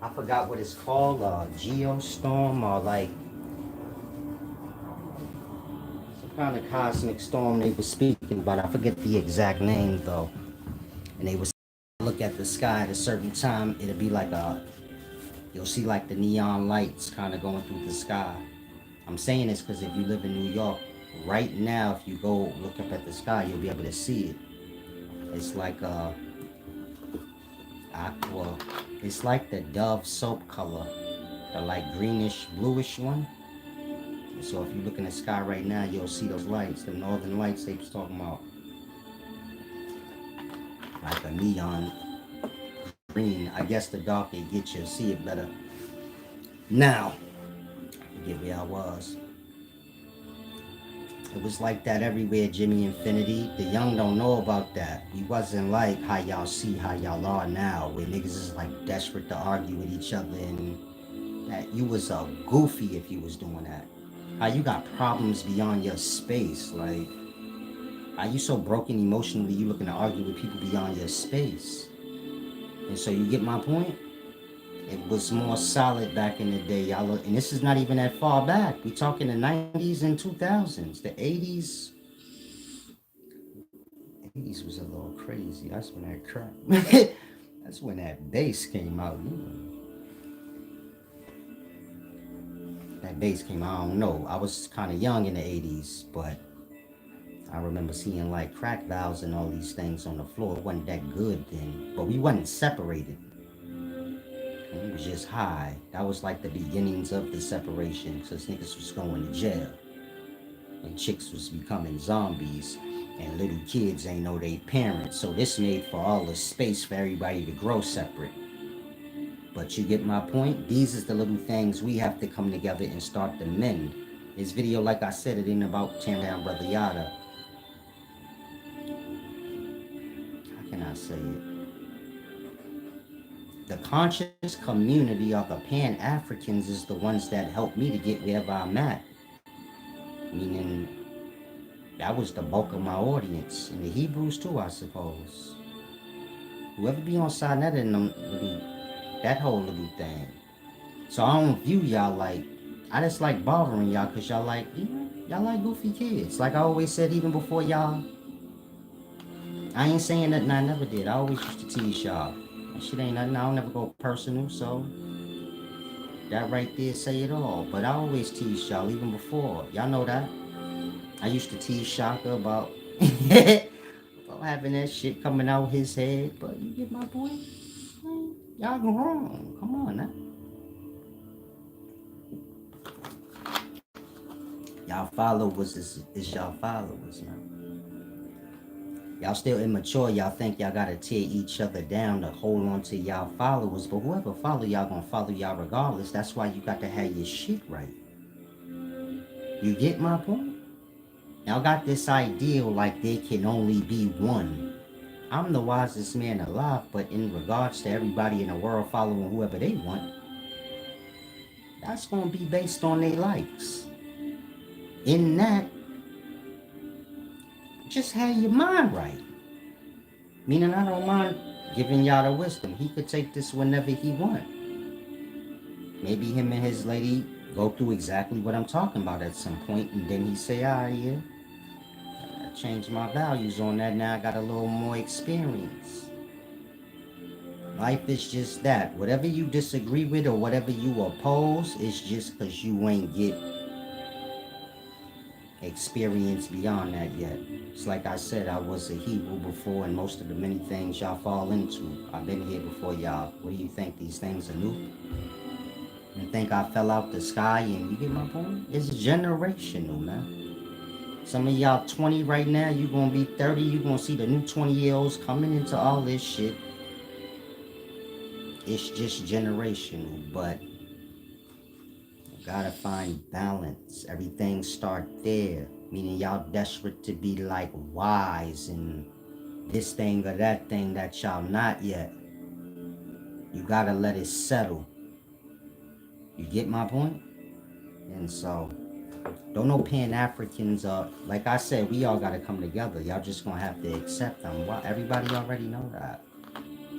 I forgot what it's called, geostorm or like some kind of cosmic storm they were speaking about. I forget the exact name though. And they was look at the sky at a certain time, it'll be like you'll see like the neon lights kind of going through the sky. I'm saying this because if you live in New York, right now, if you go look up at the sky, you'll be able to see it. It's like aqua. It's like the Dove soap color, the like greenish, bluish one. So if you look in the sky right now, you'll see those lights, the northern lights they was talking about. Like a neon green. I guess the darker it gets, you'll see it better. Now, forget where I was. It was like that everywhere, Jimmy Infinity. The young don't know about that. We wasn't like how y'all see how y'all are now, where niggas is like desperate to argue with each other, and that you was a goofy if you was doing that. How you got problems beyond your space, like how you so broken emotionally you looking to argue with people beyond your space. And so you get my point? It was more solid back in the day, y'all. And this is not even that far back. We talking the 90s and 2000s. The 80s was a little crazy. That's when that crap. That's when that bass came out. That bass came out. I don't know. I was kind of young in the 80s, but I remember seeing like crack valves and all these things on the floor. It wasn't that good then, but we wasn't separated. It was just high. That was like the beginnings of the separation, because niggas was going to jail and chicks was becoming zombies, and little kids ain't know they parents. So this made for all the space for everybody to grow separate. But you get my point? These is the little things we have to come together and start to mend. This video, like I said, it ain't about tearing down Brother Yada. How can I say it? The conscious community of the Pan-Africans is the ones that helped me to get wherever I'm at. Meaning, that was the bulk of my audience. And the Hebrews too, I suppose. Whoever be on side net in them little, that whole little thing. So I don't view y'all like, I just like bothering y'all because y'all like, y'all like goofy kids. Like I always said, even before y'all, I ain't saying nothing I never did. I always used to tease y'all. That shit ain't nothing, I don't never go personal, so that right there say it all. But I always tease y'all, even before. Y'all know that. I used to tease Shaka about, about having that shit coming out his head. But you get my point? Y'all wrong. Come on now. Y'all followers is y'all followers now. Y'all still immature. Y'all think y'all gotta tear each other down to hold on to y'all followers. But whoever follow y'all gonna follow y'all regardless. That's why you got to have your shit right. You get my point? Y'all got this ideal like there can only be one. I'm the wisest man alive, but in regards to everybody in the world following whoever they want, that's gonna be based on their likes. In that, just have your mind right. Meaning I don't mind giving y'all the wisdom. He could take this whenever he want. Maybe him and his lady go through exactly what I'm talking about at some point, and then he say, yeah, I changed my values on that. Now I got a little more experience. Life is just that. Whatever you disagree with or whatever you oppose, it's just because you ain't get experience beyond that yet. It's like I said, I was a Hebrew before, and most of the many things y'all fall into, I've been here before y'all. What do you think? These things are new? You think I fell out the sky? And you get my point? It's generational, man. Some of y'all 20 right now, you gonna be 30, you gonna see the new 20-year-olds coming into all this shit. It's just generational, but gotta find balance. Everything start there. Meaning y'all desperate to be like wise and this thing or that thing that y'all not yet. You gotta let it settle. You get my point? And so, don't know Pan-Africans are, like I said, we all gotta come together. Y'all just gonna have to accept them. Everybody already know that.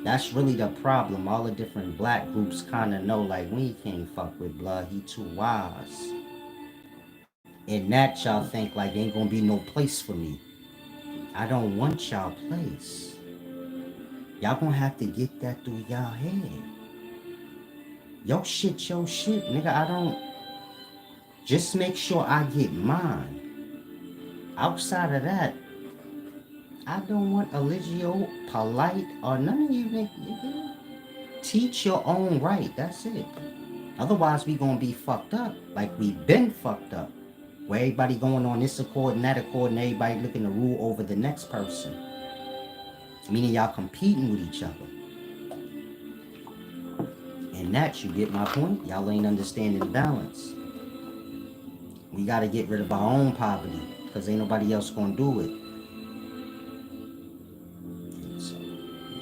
That's really the problem. All the different black groups kind of know, like, we can't fuck with blood. He too wise. And that y'all think, like, ain't gonna be no place for me. I don't want y'all place. Y'all gonna have to get that through y'all head. Your shit, nigga. I don't... Just make sure I get mine. Outside of that, I don't want Eligio, polite, or none of you niggas. Teach your own right. That's it. Otherwise, we gonna be fucked up. Like we been fucked up. Where everybody going on this accord and that accord, and everybody looking to rule over the next person. Meaning y'all competing with each other. And that, you get my point? Y'all ain't understanding balance. We got to get rid of our own poverty because ain't nobody else going to do it. So,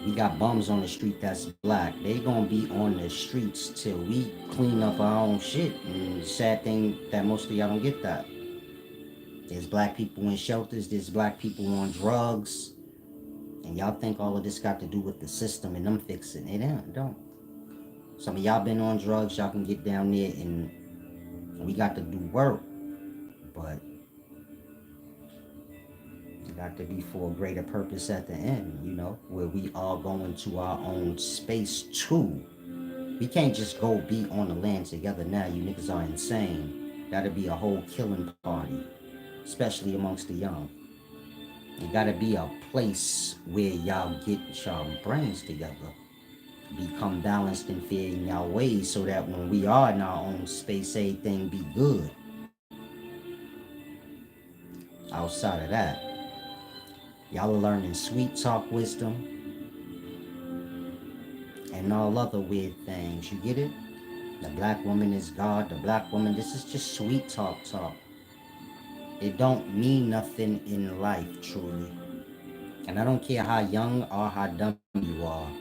we got bums on the street that's black. They going to be on the streets till we clean up our own shit. And the sad thing that most of y'all don't get that. There's black people in shelters. There's black people on drugs. And y'all think all of this got to do with the system and them fixing it. It don't. Some of y'all been on drugs. Y'all can get down there and we got to do work. But it got to be for a greater purpose at the end, you know, where we all go into our own space too. We can't just go be on the land together now. You niggas are insane. Gotta be a whole killing party, especially amongst the young. It gotta be a place where y'all get y'all brains together, become balanced and fair in y'all ways, so that when we are in our own space, everything be good. Outside of that, y'all are learning sweet talk wisdom and all other weird things. You get it? The black woman is God. The black woman, this is just sweet talk. It don't mean nothing in life, truly. And I don't care how young or how dumb you are.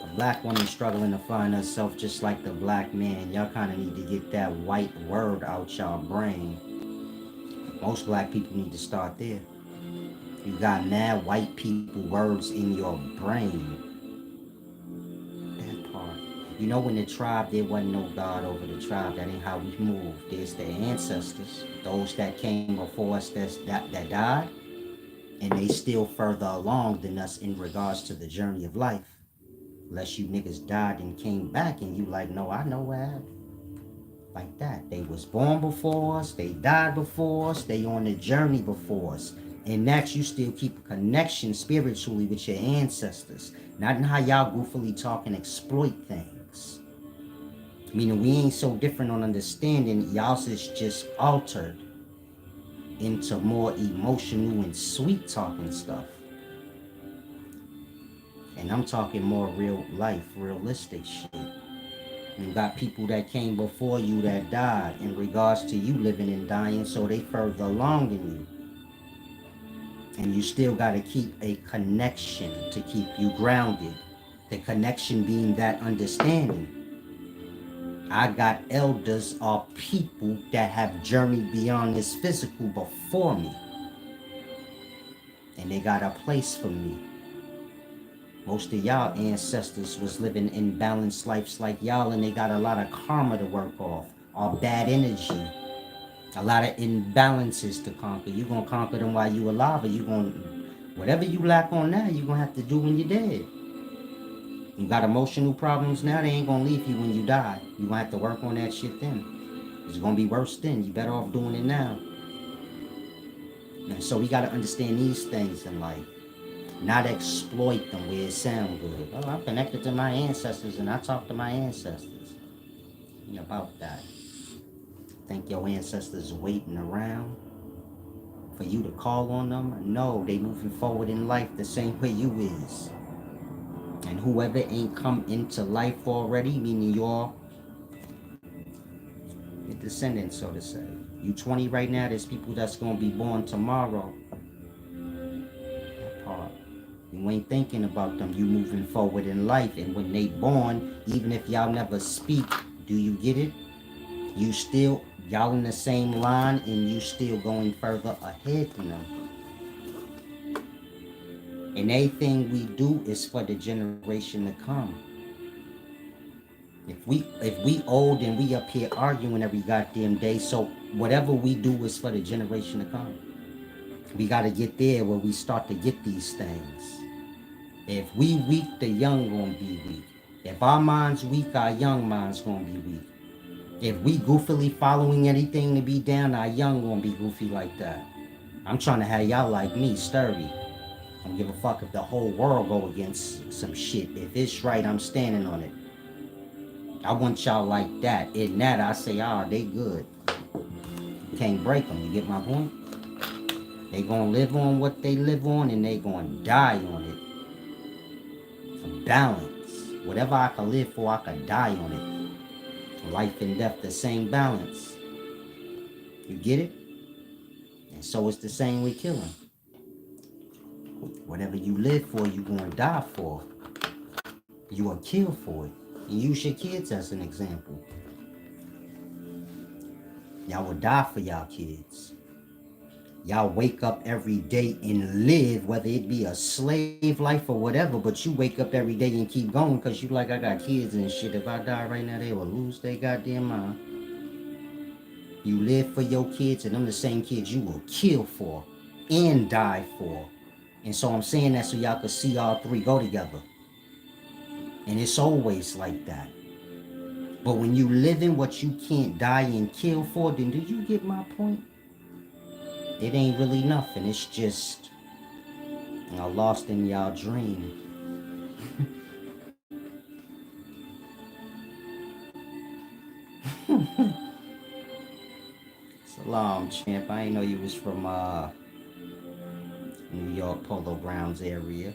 A black woman struggling to find herself just like the black man. Y'all kind of need to get that white word out y'all brain. Most black people need to start there. You got mad white people words in your brain. That part. You know, when the tribe, there wasn't no God over the tribe. That ain't how we move. There's their ancestors, those that came before us that died, and they still further along than us in regards to the journey of life. Unless you niggas died and came back and you like, no, I know what happened. Like that. They was born before us, they died before us, they on the journey before us. And that you still keep a connection spiritually with your ancestors. Not in how y'all goofily talk and exploit things. Meaning we ain't so different on understanding. Y'all's is just altered into more emotional and sweet talking stuff. And I'm talking more real life, realistic shit. You got people that came before you that died in regards to you living and dying, so they further along than you. And you still got to keep a connection to keep you grounded. The connection being that understanding. I got elders or people that have journeyed beyond this physical before me. And they got a place for me. Most of y'all ancestors was living in balanced lives like y'all, and they got a lot of karma to work off, or bad energy, a lot of imbalances to conquer. You're going to conquer them while you alive, or you going to, whatever you lack on now, you're going to have to do when you're dead. You got emotional problems now, they ain't going to leave you when you die. You're going to have to work on that shit then. It's going to be worse then. You better off doing it now. And so we got to understand these things in life. Not exploit them where it sound good. Oh, I'm connected to my ancestors and I talk to my ancestors. Ain't about that. Think your ancestors waiting around for you to call on them? No, they moving forward in life the same way you is. And whoever ain't come into life already, meaning your descendants, so to say. You 20 right now, there's people that's going to be born tomorrow. That part. You ain't thinking about them. You moving forward in life. And when they born, even if y'all never speak, do you get it? You still, y'all in the same line and you still going further ahead than them. And everything we do is for the generation to come. If we old and we up here arguing every goddamn day, so whatever we do is for the generation to come. We got to get there where we start to get these things. If we weak, the young gonna be weak. If our mind's weak, our young mind's gonna be weak. If we goofily following anything to be down, our young gonna be goofy like that. I'm trying to have y'all like me, sturdy. I don't give a fuck if the whole world go against some shit. If it's right, I'm standing on it. I want y'all like that. In that, I say, they good. You can't break them, you get my point? They gonna live on what they live on and they gonna die on it. Balance. Whatever I can live for, I can die on it. Life and death, the same balance. You get it? And so it's the same with killing. Whatever you live for, you gonna die for. You will kill for it. And use your kids as an example. Y'all will die for y'all kids. Y'all wake up every day and live, whether it be a slave life or whatever, but you wake up every day and keep going because you like, I got kids and shit. If I die right now, they will lose their goddamn mind. You live for your kids, and them the same kids you will kill for and die for. And so I'm saying that so y'all can see all three go together. And it's always like that. But when you live in what you can't die and kill for, then do you get my point? It ain't really nothing. It's just lost in y'all dream. Salam, champ. I ain't know you was from New York Polo Grounds area.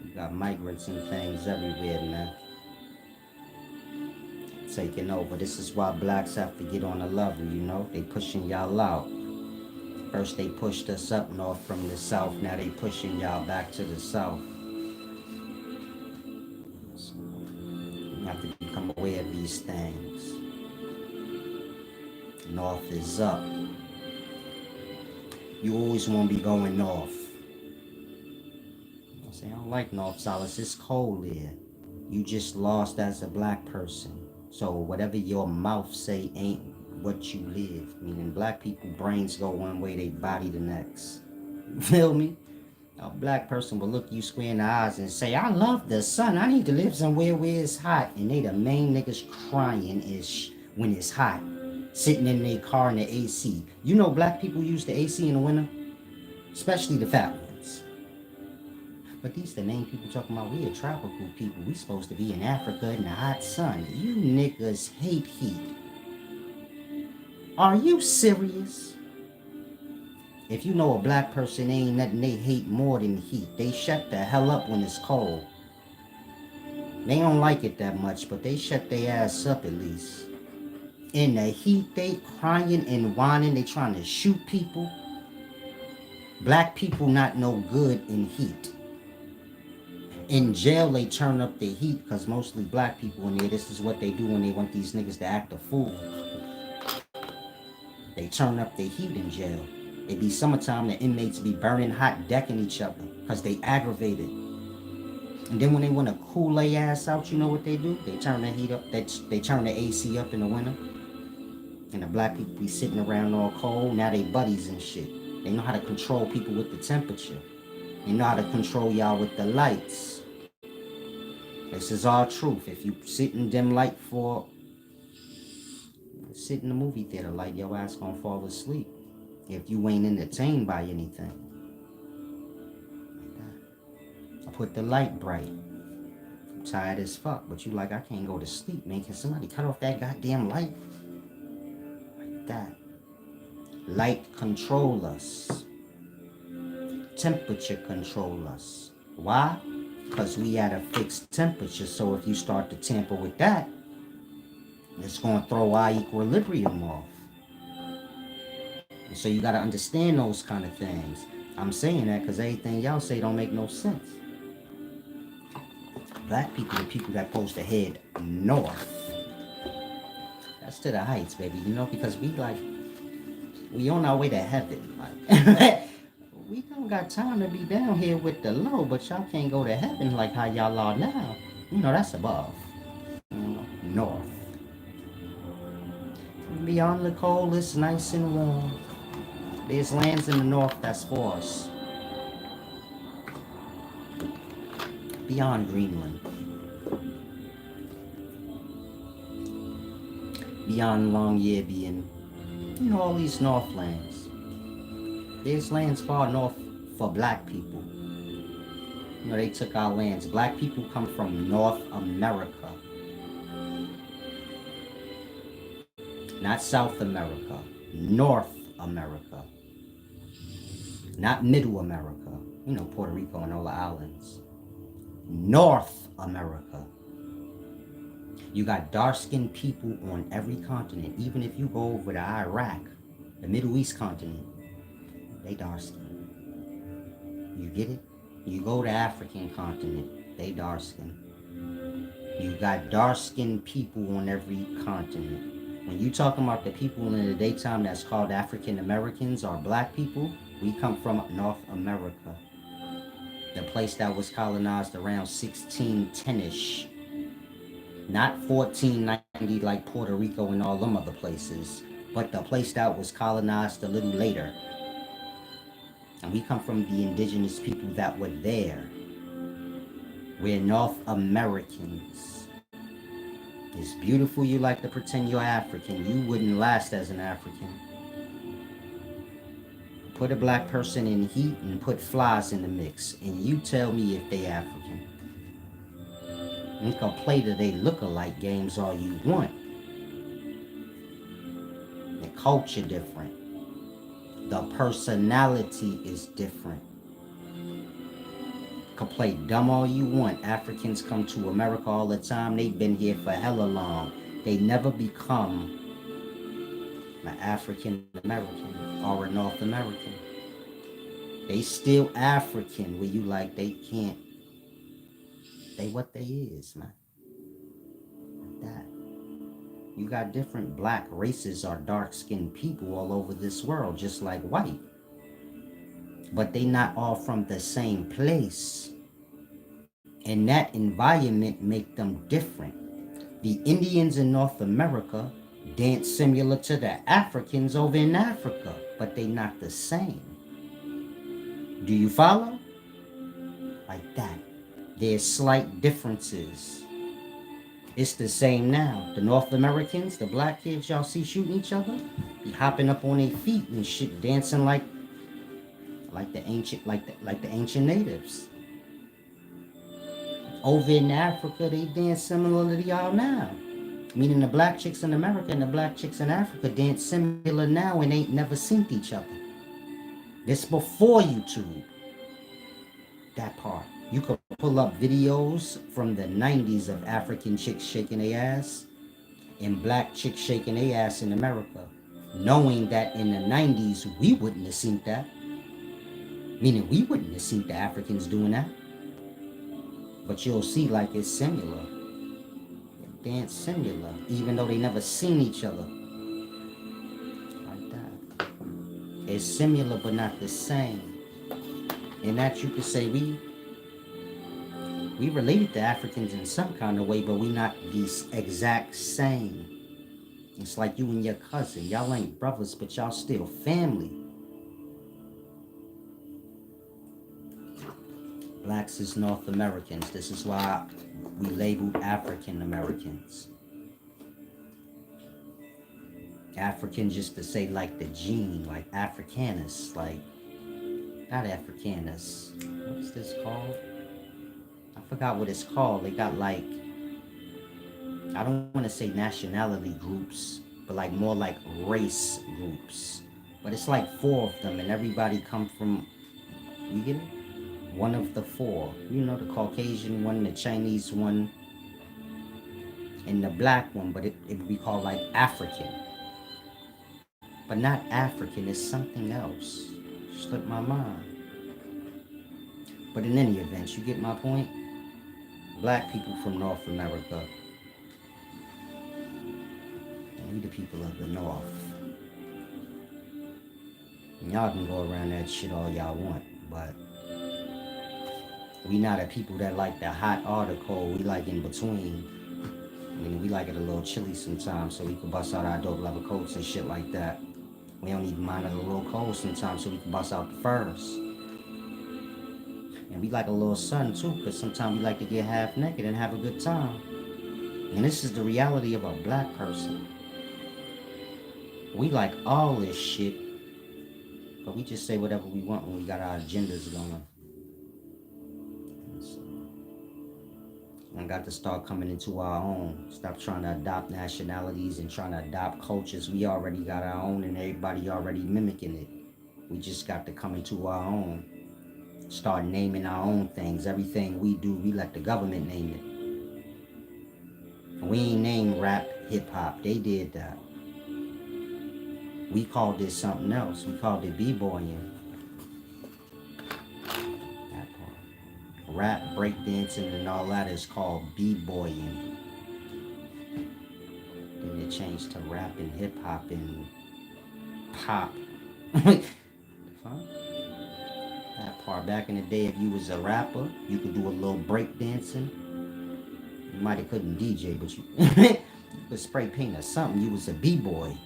You got migrants and things everywhere, man. Taking over. This is why blacks have to get on the level, you know? They pushing y'all out. First they pushed us up north from the south. Now they pushing y'all back to the south. So you have to become aware of these things. North is up. You always want to be going north. I don't like North Solace. It's cold here. You just lost as a black person. So whatever your mouth say ain't what you live. Meaning black people brains go one way, they body the next. You feel me? A black person will look you square in the eyes and say, I love the sun. I need to live somewhere where it's hot. And they the main niggas crying when it's hot. Sitting in their car in the AC. You know black people use the AC in the winter? Especially the fat ones. But these the main people talking about we a tropical people. We supposed to be in Africa in the hot sun. You niggas hate heat. Are you serious? If you know a black person, ain't nothing they hate more than heat. They shut the hell up when it's cold. They don't like it that much, but they shut their ass up at least. In the heat, they crying and whining. They trying to shoot people. Black people not no good in heat. In jail, they turn up the heat because mostly black people in there, this is what they do when they want these niggas to act a fool. They turn up the heat in jail. It be summertime, the inmates be burning hot, decking each other because they aggravated. And then when they want to cool their ass out, you know what they do? They turn the heat up, they turn the AC up in the winter. And the black people be sitting around all cold. Now they buddies and shit. They know how to control people with the temperature. They know how to control y'all with the lights. This is all truth. If you sit in dim light sit in the movie theater light, your ass gonna fall asleep. If you ain't entertained by anything. I put the light bright. I'm tired as fuck, but you like, I can't go to sleep, man. Can somebody cut off that goddamn light? Like that. Light control us. Temperature control us. Why? Because we at a fixed temperature. So if you start to tamper with that, it's going to throw our equilibrium off. And so you got to understand those kind of things. I'm saying that because everything y'all say don't make no sense. Black people are people that supposed to head north. That's to the heights, baby. You know, because we on our way to heaven. Like, we don't got time to be down here with the low, but y'all can't go to heaven like how y'all are now. You know, that's above. You know, north. Beyond the cold, it's nice and warm. There's lands in the north that's for us. Beyond Greenland. Beyond Longyearbyen. You know, all these northlands. There's lands far north for black people. You know, they took our lands. Black people come from North America. Not South America. North America. Not Middle America. You know, Puerto Rico and all the islands. North America. You got dark-skinned people on every continent. Even if you go over to Iraq, the Middle East continent, they dark-skinned. You get it? You go to African continent, they dark-skinned. You got dark-skinned people on every continent. When you talking about the people in the daytime that's called African Americans or black people, we come from North America. The place that was colonized around 1610-ish. Not 1490 like Puerto Rico and all them other places, but the place that was colonized a little later. And we come from the indigenous people that were there. We're North Americans. It's beautiful you like to pretend you're African. You wouldn't last as an African. Put a black person in heat and put flies in the mix, and you tell me if they African. You can play the they look-alike games all you want. The culture different. The personality is different. You can play dumb all you want. Africans come to America all the time. They've been here for hella long. They never become an African American or a North American. They still African where you like they can't. They what they is, man. Like that. You got different black races or dark-skinned people all over this world, just like white. But they not all from the same place. And that environment make them different. The Indians in North America dance similar to the Africans over in Africa, but they not the same. Do you follow? Like that. There's slight differences. It's the same now. The North Americans, the black kids y'all see shooting each other, be hopping up on their feet and shit, dancing like the ancient natives. Over in Africa, they dance similar to y'all now. Meaning the black chicks in America and the black chicks in Africa dance similar now and ain't never seen each other. This before YouTube. That part. You could pull up videos from the 90s of African chicks shaking their ass and black chicks shaking their ass in America, knowing that in the 90s we wouldn't have seen that. Meaning we wouldn't have seen the Africans doing that. But you'll see like it's similar. They dance similar, even though they never seen each other. Like that. It's similar but not the same. And that you could say we related to Africans in some kind of way, but we not the exact same. It's like you and your cousin. Y'all ain't brothers, but y'all still family. Blacks is North Americans. This is why we labeled African Americans. African just to say like the gene, like Africanus, like, not Africanus. What's this called? I forgot what it's called. They got like, I don't want to say nationality groups, but like more like race groups. But it's like 4 of them and everybody come from, you get it? One of the 4. You know, the Caucasian one, the Chinese one, and the black one, but it would be called like African. But not African, it's something else. Slipped my mind. But in any event, you get my point? Black people from North America. And we the people of the North. And y'all can go around that shit all y'all want, but we not a people that like the hot or the cold. We like in between. I mean, we like it a little chilly sometimes, so we can bust out our dope leather coats and shit like that. We don't even mind it a little cold sometimes, so we can bust out the furs. And we like a little sun too, because sometimes we like to get half naked and have a good time. And this is the reality of a black person. We like all this shit, but we just say whatever we want when we got our agendas going. And got to start coming into our own. Stop trying to adopt nationalities and trying to adopt cultures. We already got our own and everybody already mimicking it. We just got to come into our own. Start naming our own things. Everything we do, we let the government name it. We ain't named rap, hip hop. They did that. We called this something else. We called it b-boying. That part. Rap, breakdancing, and all that is called b-boying. Then it changed to rap and hip hop and pop. That part. Back in the day, if you was a rapper, you could do a little breakdancing. You might have couldn't DJ, but you, you could spray paint or something. You was a b-boy.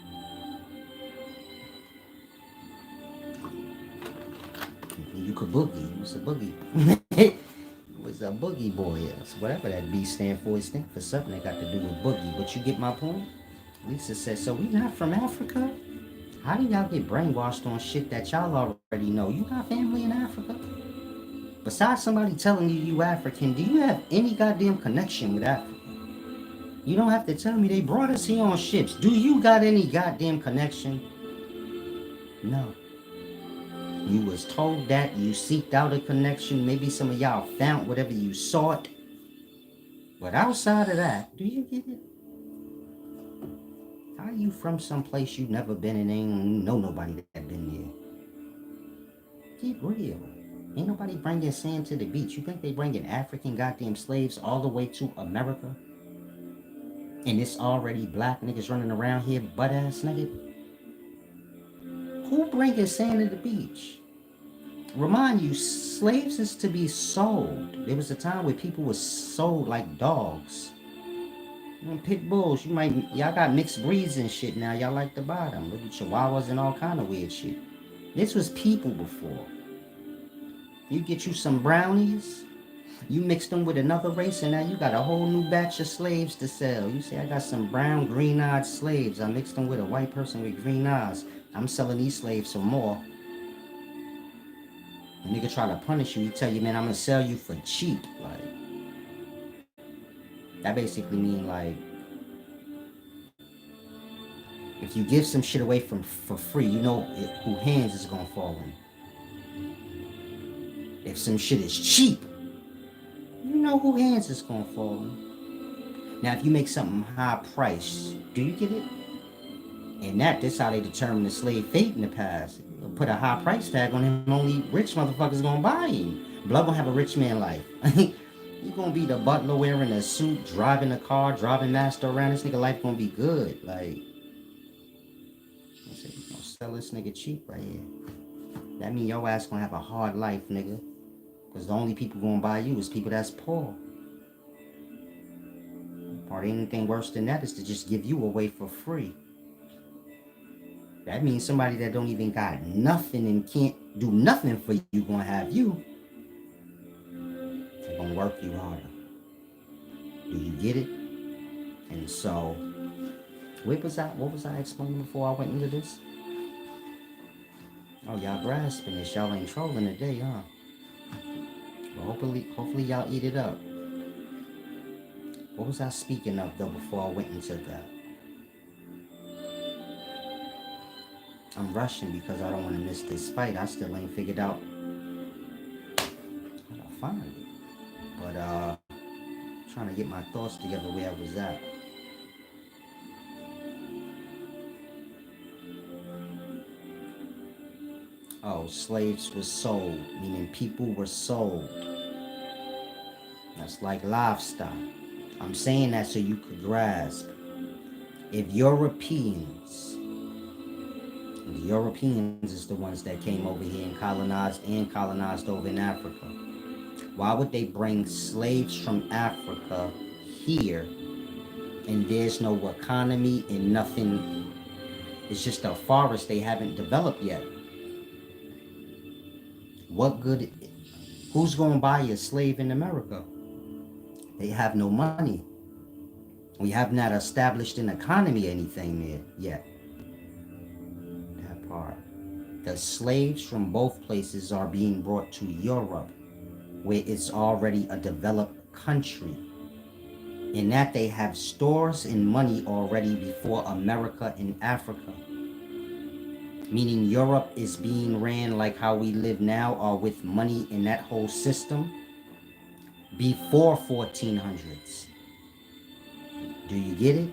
You could boogie. You was a boogie. You was a boogie boy. Else. Whatever that B stand for, it stand for something that got to do with boogie. But you get my point? Lisa said, so we not from Africa? How do y'all get brainwashed on shit that y'all already know? You got family in Africa? Besides somebody telling you African, do you have any goddamn connection with Africa? You don't have to tell me they brought us here on ships. Do you got any goddamn connection? No. You was told that, you seeked out a connection, maybe some of y'all found whatever you sought. But outside of that, do you get it? How you from someplace you never been and ain't know nobody that been there? Get real. Ain't nobody bringing sand to the beach. You think they bringing African goddamn slaves all the way to America? And it's already black niggas running around here butt ass nigga? Who bringing sand to the beach? Remind you, slaves is to be sold. There was a time where people were sold like dogs. Pit bulls, y'all got mixed breeds and shit now. Y'all like to buy them. Look at chihuahuas and all kind of weird shit. This was people before. You get you some brownies, you mix them with another race, and now you got a whole new batch of slaves to sell. You say, I got some brown, green-eyed slaves. I mixed them with a white person with green eyes. I'm selling these slaves some more. A nigga try to punish you. He tell you, man, I'm gonna sell you for cheap. Like, that basically mean like, if you give some shit away for free, you know who hands is gonna fall in. If some shit is cheap, you know who hands is gonna fall in. Now, if you make something high price, do you get it? And that's how they determine the slave fate in the past. Put a high price tag on him, only rich motherfuckers gonna buy him. Blood gonna have a rich man life. You gonna be the butler wearing a suit, driving a car, driving master around. This nigga life gonna be good. Like, I say, you gonna sell this nigga cheap right here. That mean your ass gonna have a hard life, nigga. Because the only people gonna buy you is people that's poor. Or anything worse than that is to just give you away for free. That means somebody that don't even got nothing and can't do nothing for you gonna have you. They're gonna work you harder. Do you get it? And so, what was I explaining before I went into this? Oh, y'all grasping this. Y'all ain't trolling today, huh? Well, hopefully y'all eat it up. What was I speaking of though before I went into that? I'm rushing because I don't want to miss this fight. I still ain't figured out how to find it. But trying to get my thoughts together where I was at. Oh, slaves were sold, meaning people were sold. That's like livestock. I'm saying that so you could grasp. If Europeans, the Europeans is the ones that came over here and colonized over in Africa. Why would they bring slaves from Africa here and there's no economy and nothing? It's just a forest they haven't developed yet. What good? Who's going to buy a slave in America? They have no money. We have not established an economy or anything there yet. That part. The slaves from both places are being brought to Europe, where it's already a developed country. In that they have stores and money already before America and Africa. meaning Europe is being ran like how we live now, or with money in that whole system, before 1400s. Do you get it?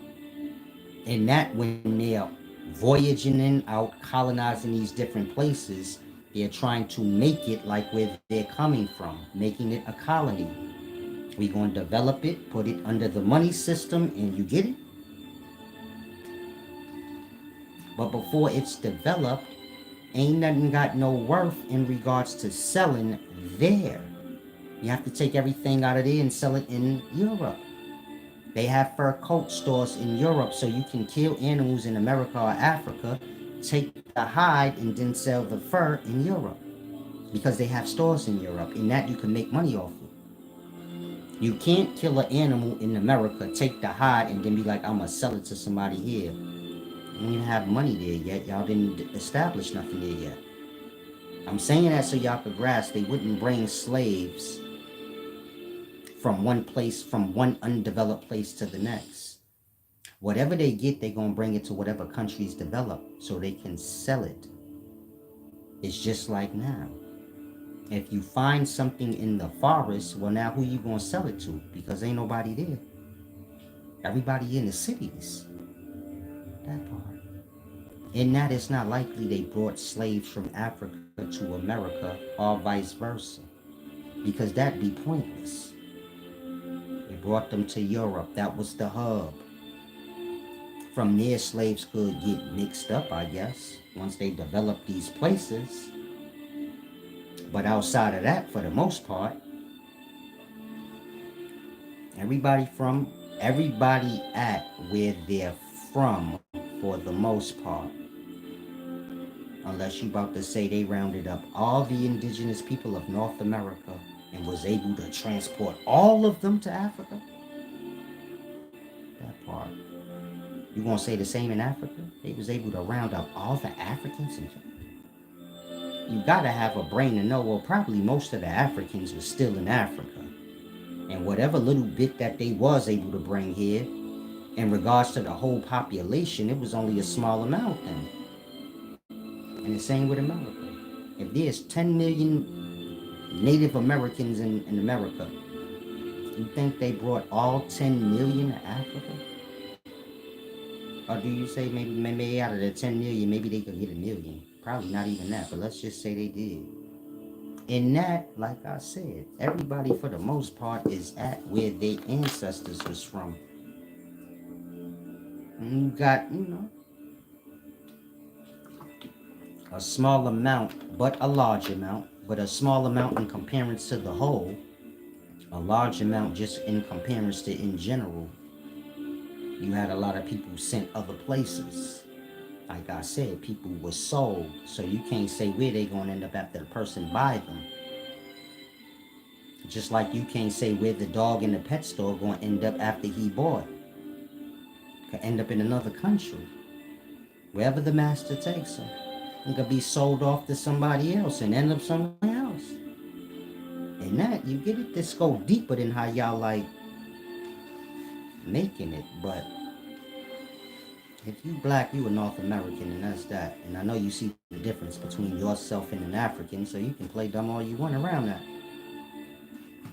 And that when they're voyaging in, out, colonizing these different places, they're trying to make it like where they're coming from, making it a colony. We're going to develop it, put it under the money system, and you get it? But before it's developed, ain't nothing got no worth in regards to selling there. You have to take everything out of there and sell it in Europe. They have fur coat stores in Europe, so you can kill animals in America or Africa, take the hide, and then sell the fur in Europe. Because they have stores in Europe, and that you can make money off of. You can't kill an animal in America, take the hide, and then be like, I'm going to sell it to somebody here. You don't even have money there yet. Y'all didn't establish nothing there yet. I'm saying that so y'all could grasp they wouldn't bring slaves from one place, from one undeveloped place to the next. Whatever they get, they're going to bring it to whatever countries develop so they can sell it. It's just like now. If you find something in the forest, well, now who you going to sell it to? Because ain't nobody there. Everybody in the cities. That part. In that, it's not likely they brought slaves from Africa to America or vice versa. Because that'd be pointless. They brought them to Europe. That was the hub. From there, slaves could get mixed up, I guess, once they developed these places. But outside of that, for the most part, everybody at where they're from, for the most part. Unless you about to say they rounded up all the indigenous people of North America and was able to transport all of them to Africa. That part. You gonna say the same in Africa? They was able to round up all the Africans? You gotta have a brain to know, well, probably most of the Africans was still in Africa. And whatever little bit that they was able to bring here, in regards to the whole population, it was only a small amount then. And the same with America. If there's 10 million Native Americans in America, you think they brought all 10 million to Africa? Or do you say maybe out of the 10 million, maybe they could get a million? Probably not even that, but let's just say they did. In that, like I said, everybody for the most part is at where their ancestors was from. And you got, a small amount, but a large amount, but a small amount in comparison to the whole, a large amount just in comparison to in general. You had a lot of people sent other places. Like I said, people were sold, so you can't say where they gonna end up after the person buy them. Just like you can't say where the dog in the pet store gonna end up after he bought. Could end up in another country. Wherever the master takes him. It could be sold off to somebody else and end up somewhere else. And that, you get it? This go deeper than how y'all like making it, but if you black, you a North American, and that's that. And I know you see the difference between yourself and an African, so you can play dumb all you want around that.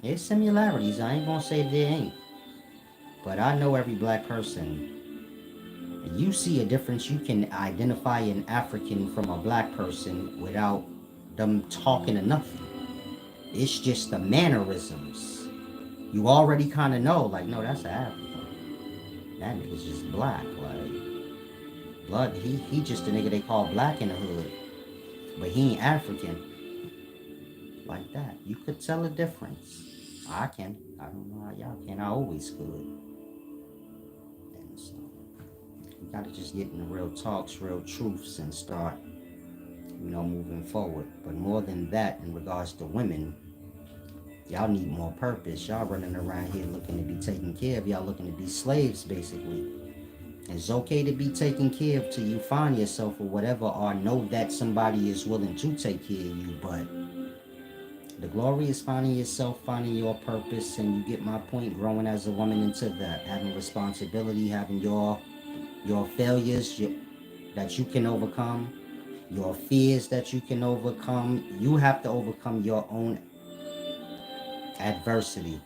There's similarities, I ain't gonna say there ain't. But I know every black person. And you see a difference, you can identify an African from a black person without them talking or nothing. It's just the mannerisms. You already kind of know, like, no, that's an African. That nigga's just black, like. Blood, he just a nigga they call black in the hood. But he ain't African. Like that. You could tell a difference. I can. I don't know how y'all can. I always could. And so, we gotta just get in the real talks, real truths, and start, moving forward. But more than that, in regards to women, y'all need more purpose. Y'all running around here looking to be taken care of. Y'all looking to be slaves, basically. It's okay to be taken care of till you find yourself or whatever, or know that somebody is willing to take care of you. But the glory is finding yourself, finding your purpose, and you get my point, growing as a woman into that, having responsibility, having your failures that you can overcome, your fears that you can overcome. You have to overcome your own adversity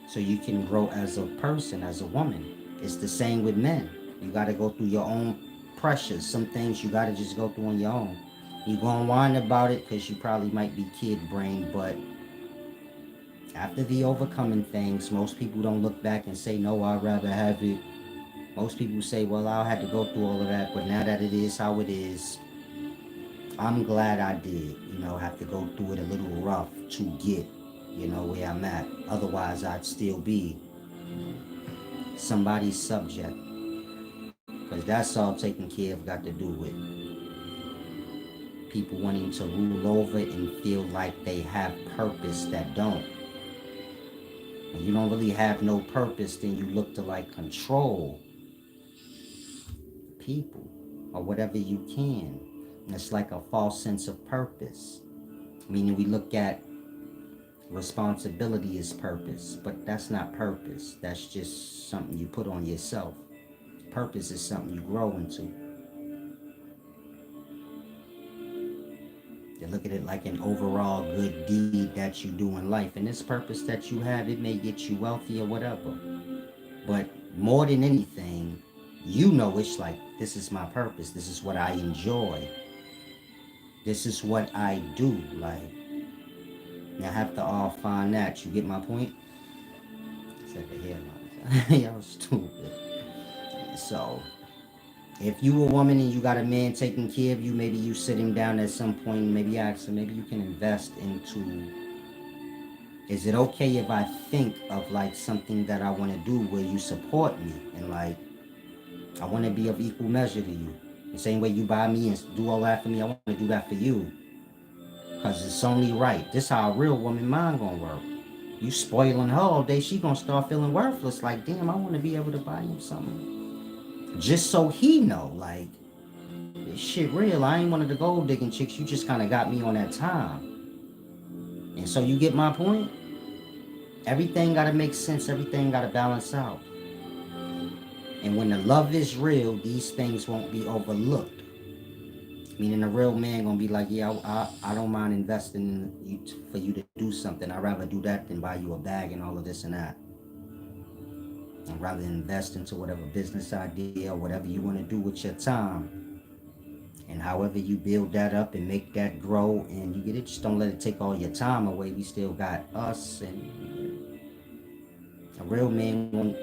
so you can grow as a person, as a woman. It's the same with men. You got to go through your own pressures. Some things you got to just go through on your own. You're going to whine about it because you probably might be kid brain, but after the overcoming things, most people don't look back and say, no, I'd rather have it. Most people say, well, I'll have to go through all of that, but now that it is how it is, I'm glad I did, have to go through it a little rough to get, where I'm at. Otherwise, I'd still be somebody's subject. Because that's all taking care of got to do with people wanting to rule over and feel like they have purpose that don't. When you don't really have no purpose, then you look to like control people or whatever you can. And it's like a false sense of purpose. Meaning we look at responsibility as purpose, but that's not purpose. That's just something you put on yourself. Purpose is something you grow into. You look at it like an overall good deed that you do in life. And this purpose that you have, it may get you wealthy or whatever. But more than anything, it's like, this is my purpose. This is what I enjoy. This is what I do. Like, you have to all find that. You get my point? It's like the headlines. Y'all stupid. So, if you a woman and you got a man taking care of you, maybe you sit him down at some point and maybe ask him, maybe you can invest into, is it okay if I think of like something that I want to do where you support me and like, I want to be of equal measure to you. The same way you buy me and do all that for me, I want to do that for you. Because it's only right. This how a real woman mind gonna work. You spoiling her all day, she gonna start feeling worthless. Like, damn, I want to be able to buy him something. Just so he know, like, this shit real. I ain't one of the gold digging chicks. You just kind of got me on that time. And so you get my point? Everything got to make sense. Everything got to balance out. And when the love is real, these things won't be overlooked. Meaning a real man going to be like, yeah, I don't mind investing in you for you to do something. I'd rather do that than buy you a bag and all of this and that. I'd rather invest into whatever business idea or whatever you want to do with your time. And however you build that up and make that grow and you get it, just don't let it take all your time away. We still got us, and a real man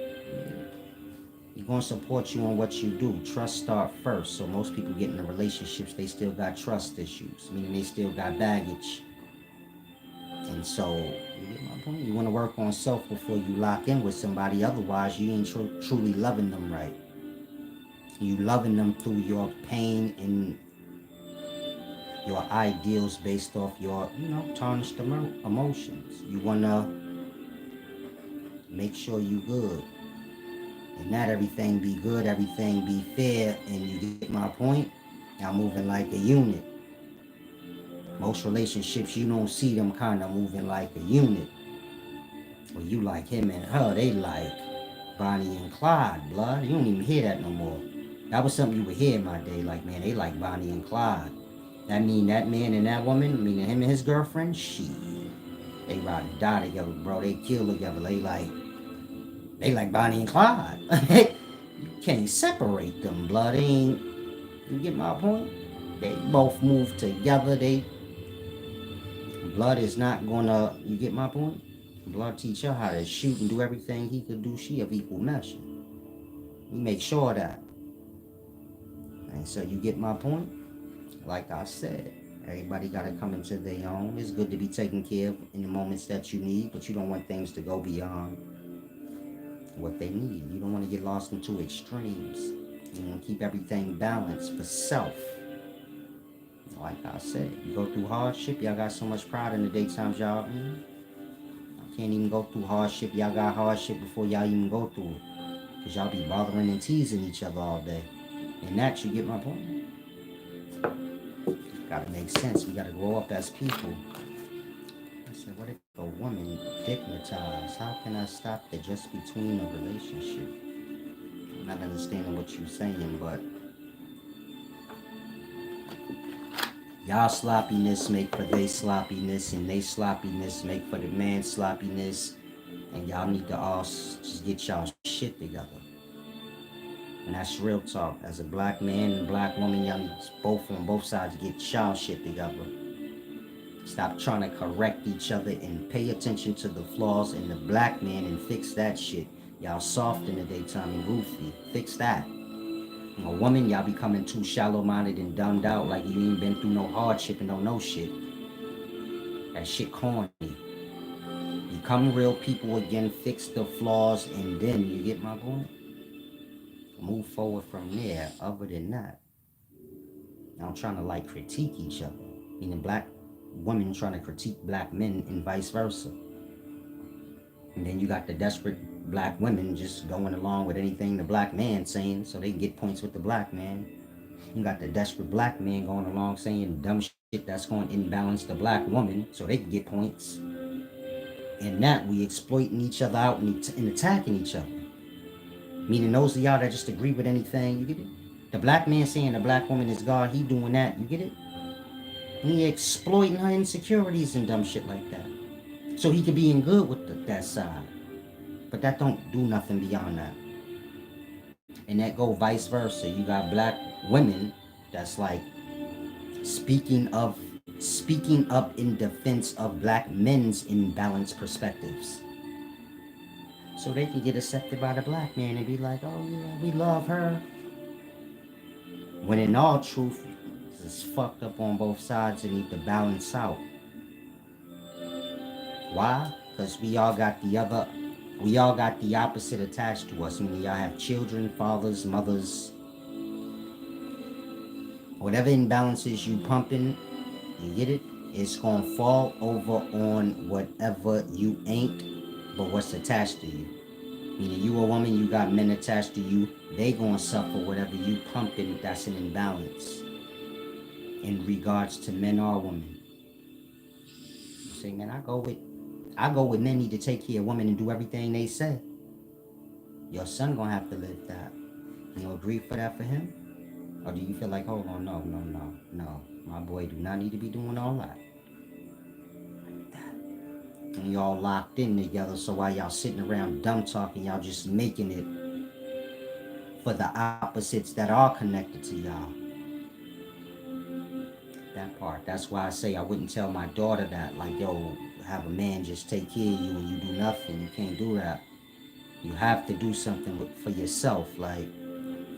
he's gonna support you on what you do. Trust start first. So most people get into relationships, they still got trust issues, meaning they still got baggage. And so, you get my point? You want to work on self before you lock in with somebody. Otherwise, you ain't truly loving them right. You loving them through your pain and your ideals based off your, tarnished emotions. You want to make sure you good. And not everything be good, everything be fair. And you get my point? Y'all moving like a unit. Most relationships, you don't see them kind of moving like a unit. Well, you like him and her, they like Bonnie and Clyde, blood. You don't even hear that no more. That was something you would hear in my day, like, man, they like Bonnie and Clyde. That mean that man and that woman, meaning him and his girlfriend, they ride and die together, bro. They kill together. They like Bonnie and Clyde. You can't separate them, blood. You get my point? They both move together. Blood is not gonna, you get my point? Blood teach her how to shoot and do everything he could do. She of equal measure. You make sure of that. And so you get my point? Like I said, everybody got to come into their own. It's good to be taken care of in the moments that you need, but you don't want things to go beyond what they need. You don't want to get lost into extremes. You want to keep everything balanced for self. Like I said, you go through hardship, y'all got so much pride in the daytimes y'all in. I can't even go through hardship. Y'all got hardship before y'all even go through it. Because y'all be bothering and teasing each other all day. And that, you get my point? Gotta make sense. We gotta grow up as people. I said, what if a woman dignitized? How can I stop the just between a relationship? I'm not understanding what you're saying, but Y'all sloppiness make for they sloppiness, and they sloppiness make for the man sloppiness. And y'all need to all just get y'all shit together. And that's real talk. As a black man and black woman, y'all need both on both sides get y'all shit together. Stop trying to correct each other and pay attention to the flaws in the black man and fix that shit. Y'all soft in the daytime and goofy. Fix that. A woman, y'all becoming too shallow-minded and dumbed out like you ain't been through no hardship and don't know shit. That shit corny. Become real people again, fix the flaws, and then you get my point? Move forward from there. Other than that, I'm trying to like critique each other. Meaning black women trying to critique black men and vice versa. And then you got the desperate black women just going along with anything the black man saying so they can get points with the black man. You got the desperate black man going along saying dumb shit that's going to imbalance the black woman so they can get points. And that we exploiting each other out and attacking each other. Meaning those of y'all that just agree with anything, you get it? The black man saying the black woman is God, he doing that, you get it? He exploiting her insecurities and dumb shit like that. So he could be in good with that side. But that don't do nothing beyond that. And that go vice versa. You got black women that's like speaking up in defense of black men's imbalanced perspectives. So they can get accepted by the black man and be like, oh yeah, we love her. When in all truth, it's fucked up on both sides and need to balance out. Why? Because we all got the opposite attached to us. Meaning y'all have children, fathers, mothers. Whatever imbalances you pumping, you get it? It's gonna fall over on whatever you ain't, but what's attached to you. Meaning you a woman, you got men attached to you, they gonna suffer whatever you pumping that's an imbalance. In regards to men or women. You say, man, I go with men need to take care of women and do everything they say. Your son gonna have to live that. You agree for that for him? Or do you feel like, hold on, no. My boy do not need to be doing all that. And y'all locked in together, so while y'all sitting around dumb talking, y'all just making it for the opposites that are connected to y'all. That part. That's why I say I wouldn't tell my daughter that, like, yo, have a man just take care of you and you do nothing. You can't do that. You have to do something for yourself. Like,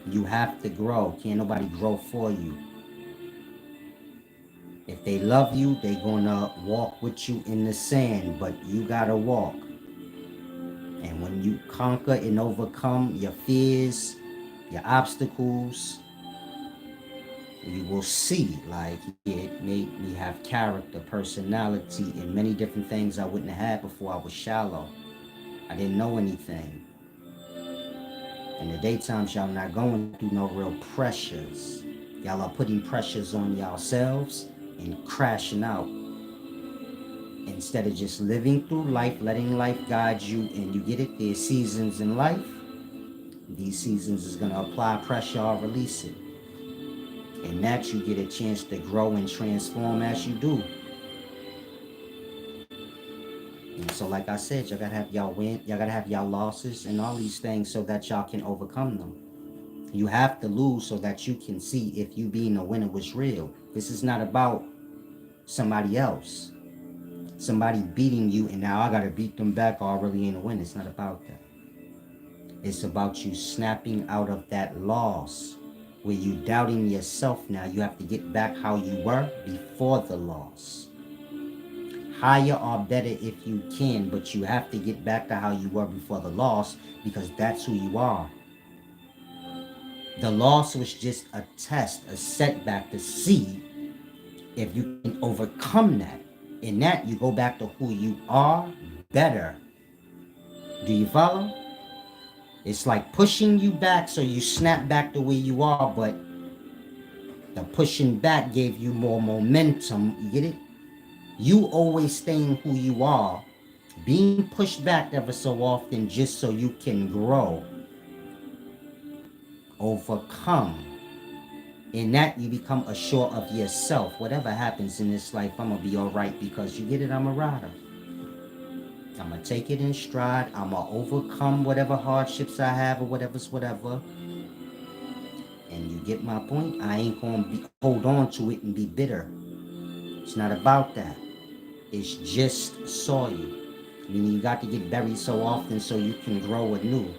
you have to grow. Can't nobody grow for you. If they love you, they gonna walk with you in the sand, but you gotta walk. And when you conquer and overcome your fears, your obstacles, you will see, like, it made me have character, personality, and many different things I wouldn't have had before. I was shallow. I didn't know anything. In the daytimes, y'all not going through no real pressures. Y'all are putting pressures on yourselves and crashing out. Instead of just living through life, letting life guide you, and you get it, there's seasons in life. These seasons is going to apply pressure or release it. And that you get a chance to grow and transform as you do. And so like I said, y'all gotta have y'all win, y'all gotta have y'all losses and all these things so that y'all can overcome them. You have to lose so that you can see if you being a winner was real. This is not about somebody else. Somebody beating you and now I gotta beat them back or I really ain't a winner. It's not about that. It's about you snapping out of that loss where you doubting yourself now. You have to get back how you were before the loss. Higher or better if you can, but you have to get back to how you were before the loss because that's who you are. The loss was just a test, a setback to see if you can overcome that. In that, you go back to who you are better. Do you follow? It's like pushing you back so you snap back to where you are, but the pushing back gave you more momentum. You get it? You always staying who you are, being pushed back ever so often just so you can grow, overcome, In that, you become assured of yourself. Whatever happens in this life, I'm going to be all right because you get it, I'm a rider. I'm going to take it in stride. I'm going to overcome whatever hardships I have or whatever. And you get my point? I ain't going to hold on to it and be bitter. It's not about that. It's just soil. Meaning you got to get buried so often so you can grow anew.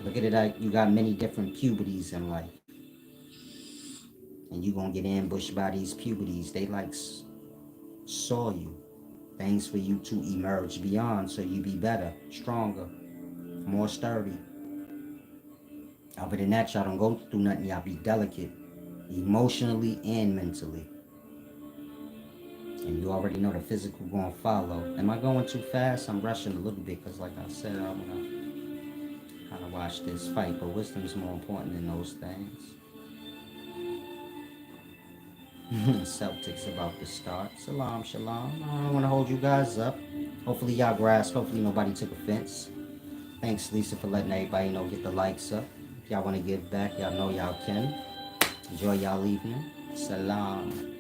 Look at it like you got many different puberties in life. And you're going to get ambushed by these puberties. They like soil. Things for you to emerge beyond so you be better, stronger, more sturdy. Other than that, y'all don't go through nothing. Y'all be delicate, emotionally and mentally. And you already know the physical going to follow. Am I going too fast? I'm rushing a little bit because, like I said, I want to kind of watch this fight. But wisdom is more important than those things. Celtics about to start. Salam, shalom. I don't want to hold you guys up. Hopefully y'all grasp. Hopefully nobody took offense. Thanks, Lisa, for letting everybody know, get the likes up. If y'all want to give back, y'all know y'all can. Enjoy y'all evening. Salam.